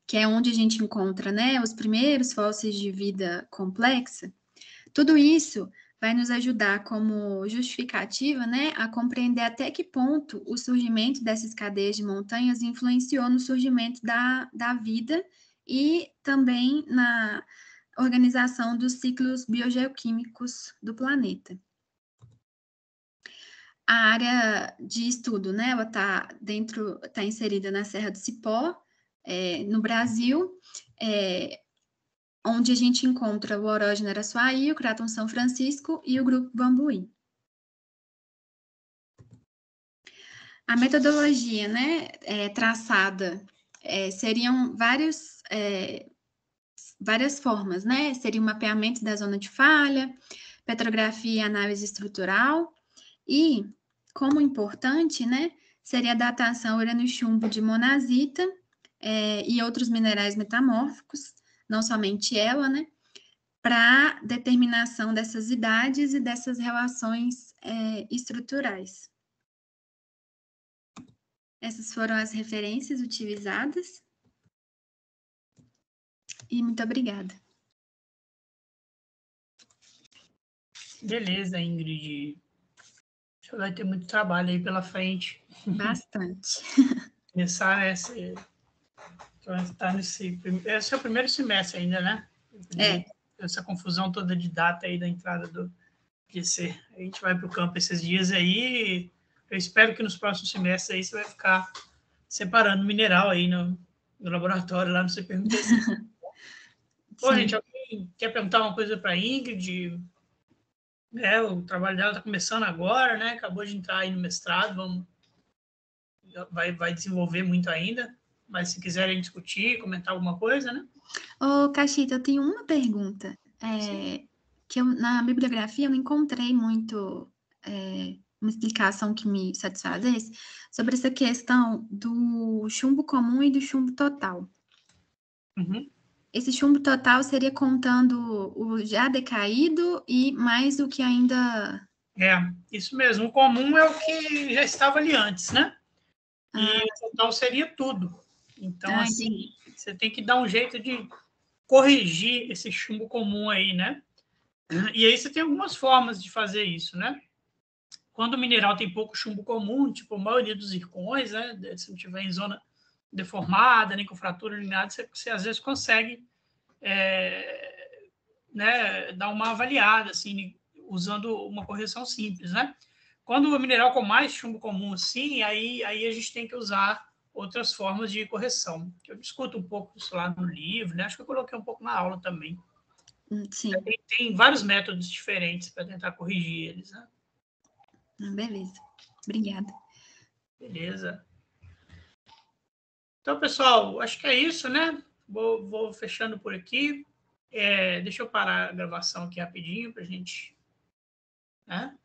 que é onde a gente encontra, né, os primeiros fósseis de vida complexa, tudo isso vai nos ajudar como justificativa, né, a compreender até que ponto o surgimento dessas cadeias de montanhas influenciou no surgimento da vida e também na organização dos ciclos biogeoquímicos do planeta. A área de estudo, né, ela está inserida na Serra do Cipó, no Brasil, onde a gente encontra o Orógeno Araçuaí, o Craton São Francisco e o Grupo Bambuí. A metodologia, né, traçada, seriam várias formas, né? Seria o mapeamento da zona de falha, petrografia e análise estrutural, e, como importante, né, seria a datação urânio-chumbo de monazita e outros minerais metamórficos, não somente ela, né, para determinação dessas idades e dessas relações estruturais. Essas foram as referências utilizadas. E muito obrigada. Beleza, Ingrid. Você vai ter muito trabalho aí pela frente. Bastante. Começar esse é o primeiro semestre ainda, né? Essa confusão toda de data aí da entrada do GC. A gente vai para o campo esses dias aí. Eu espero que nos próximos semestres aí você vai ficar separando mineral aí no laboratório, lá no CPMTC. Bom, gente, alguém quer perguntar uma coisa para a Ingrid? O trabalho dela está começando agora, né? Acabou de entrar aí no mestrado, vai desenvolver muito ainda. Mas se quiserem discutir, comentar alguma coisa, né? Ô, Cachita, eu tenho uma pergunta. Que na bibliografia eu não encontrei muito uma explicação que me satisfazesse sobre essa questão do chumbo comum e do chumbo total. Uhum. Esse chumbo total seria contando o já decaído e mais o que ainda... Isso mesmo. O comum é o que já estava ali antes, né? E o total seria tudo. Então, assim, você tem que dar um jeito de corrigir esse chumbo comum aí, né? E aí você tem algumas formas de fazer isso, né? Quando o mineral tem pouco chumbo comum, tipo a maioria dos zircões, né? Se não tiver em zona deformada, nem com fratura, nem nada, você às vezes consegue né, dar uma avaliada, assim, usando uma correção simples, né? Quando o mineral com mais chumbo comum, assim, aí a gente tem que usar outras formas de correção. Eu discuto um pouco isso lá no livro, né? Acho que eu coloquei um pouco na aula também. Sim. Tem vários métodos diferentes para tentar corrigir eles, né? Beleza. Obrigada. Beleza. Então, pessoal, acho que é isso, né? Vou fechando por aqui. Deixa eu parar a gravação aqui rapidinho para a gente... né?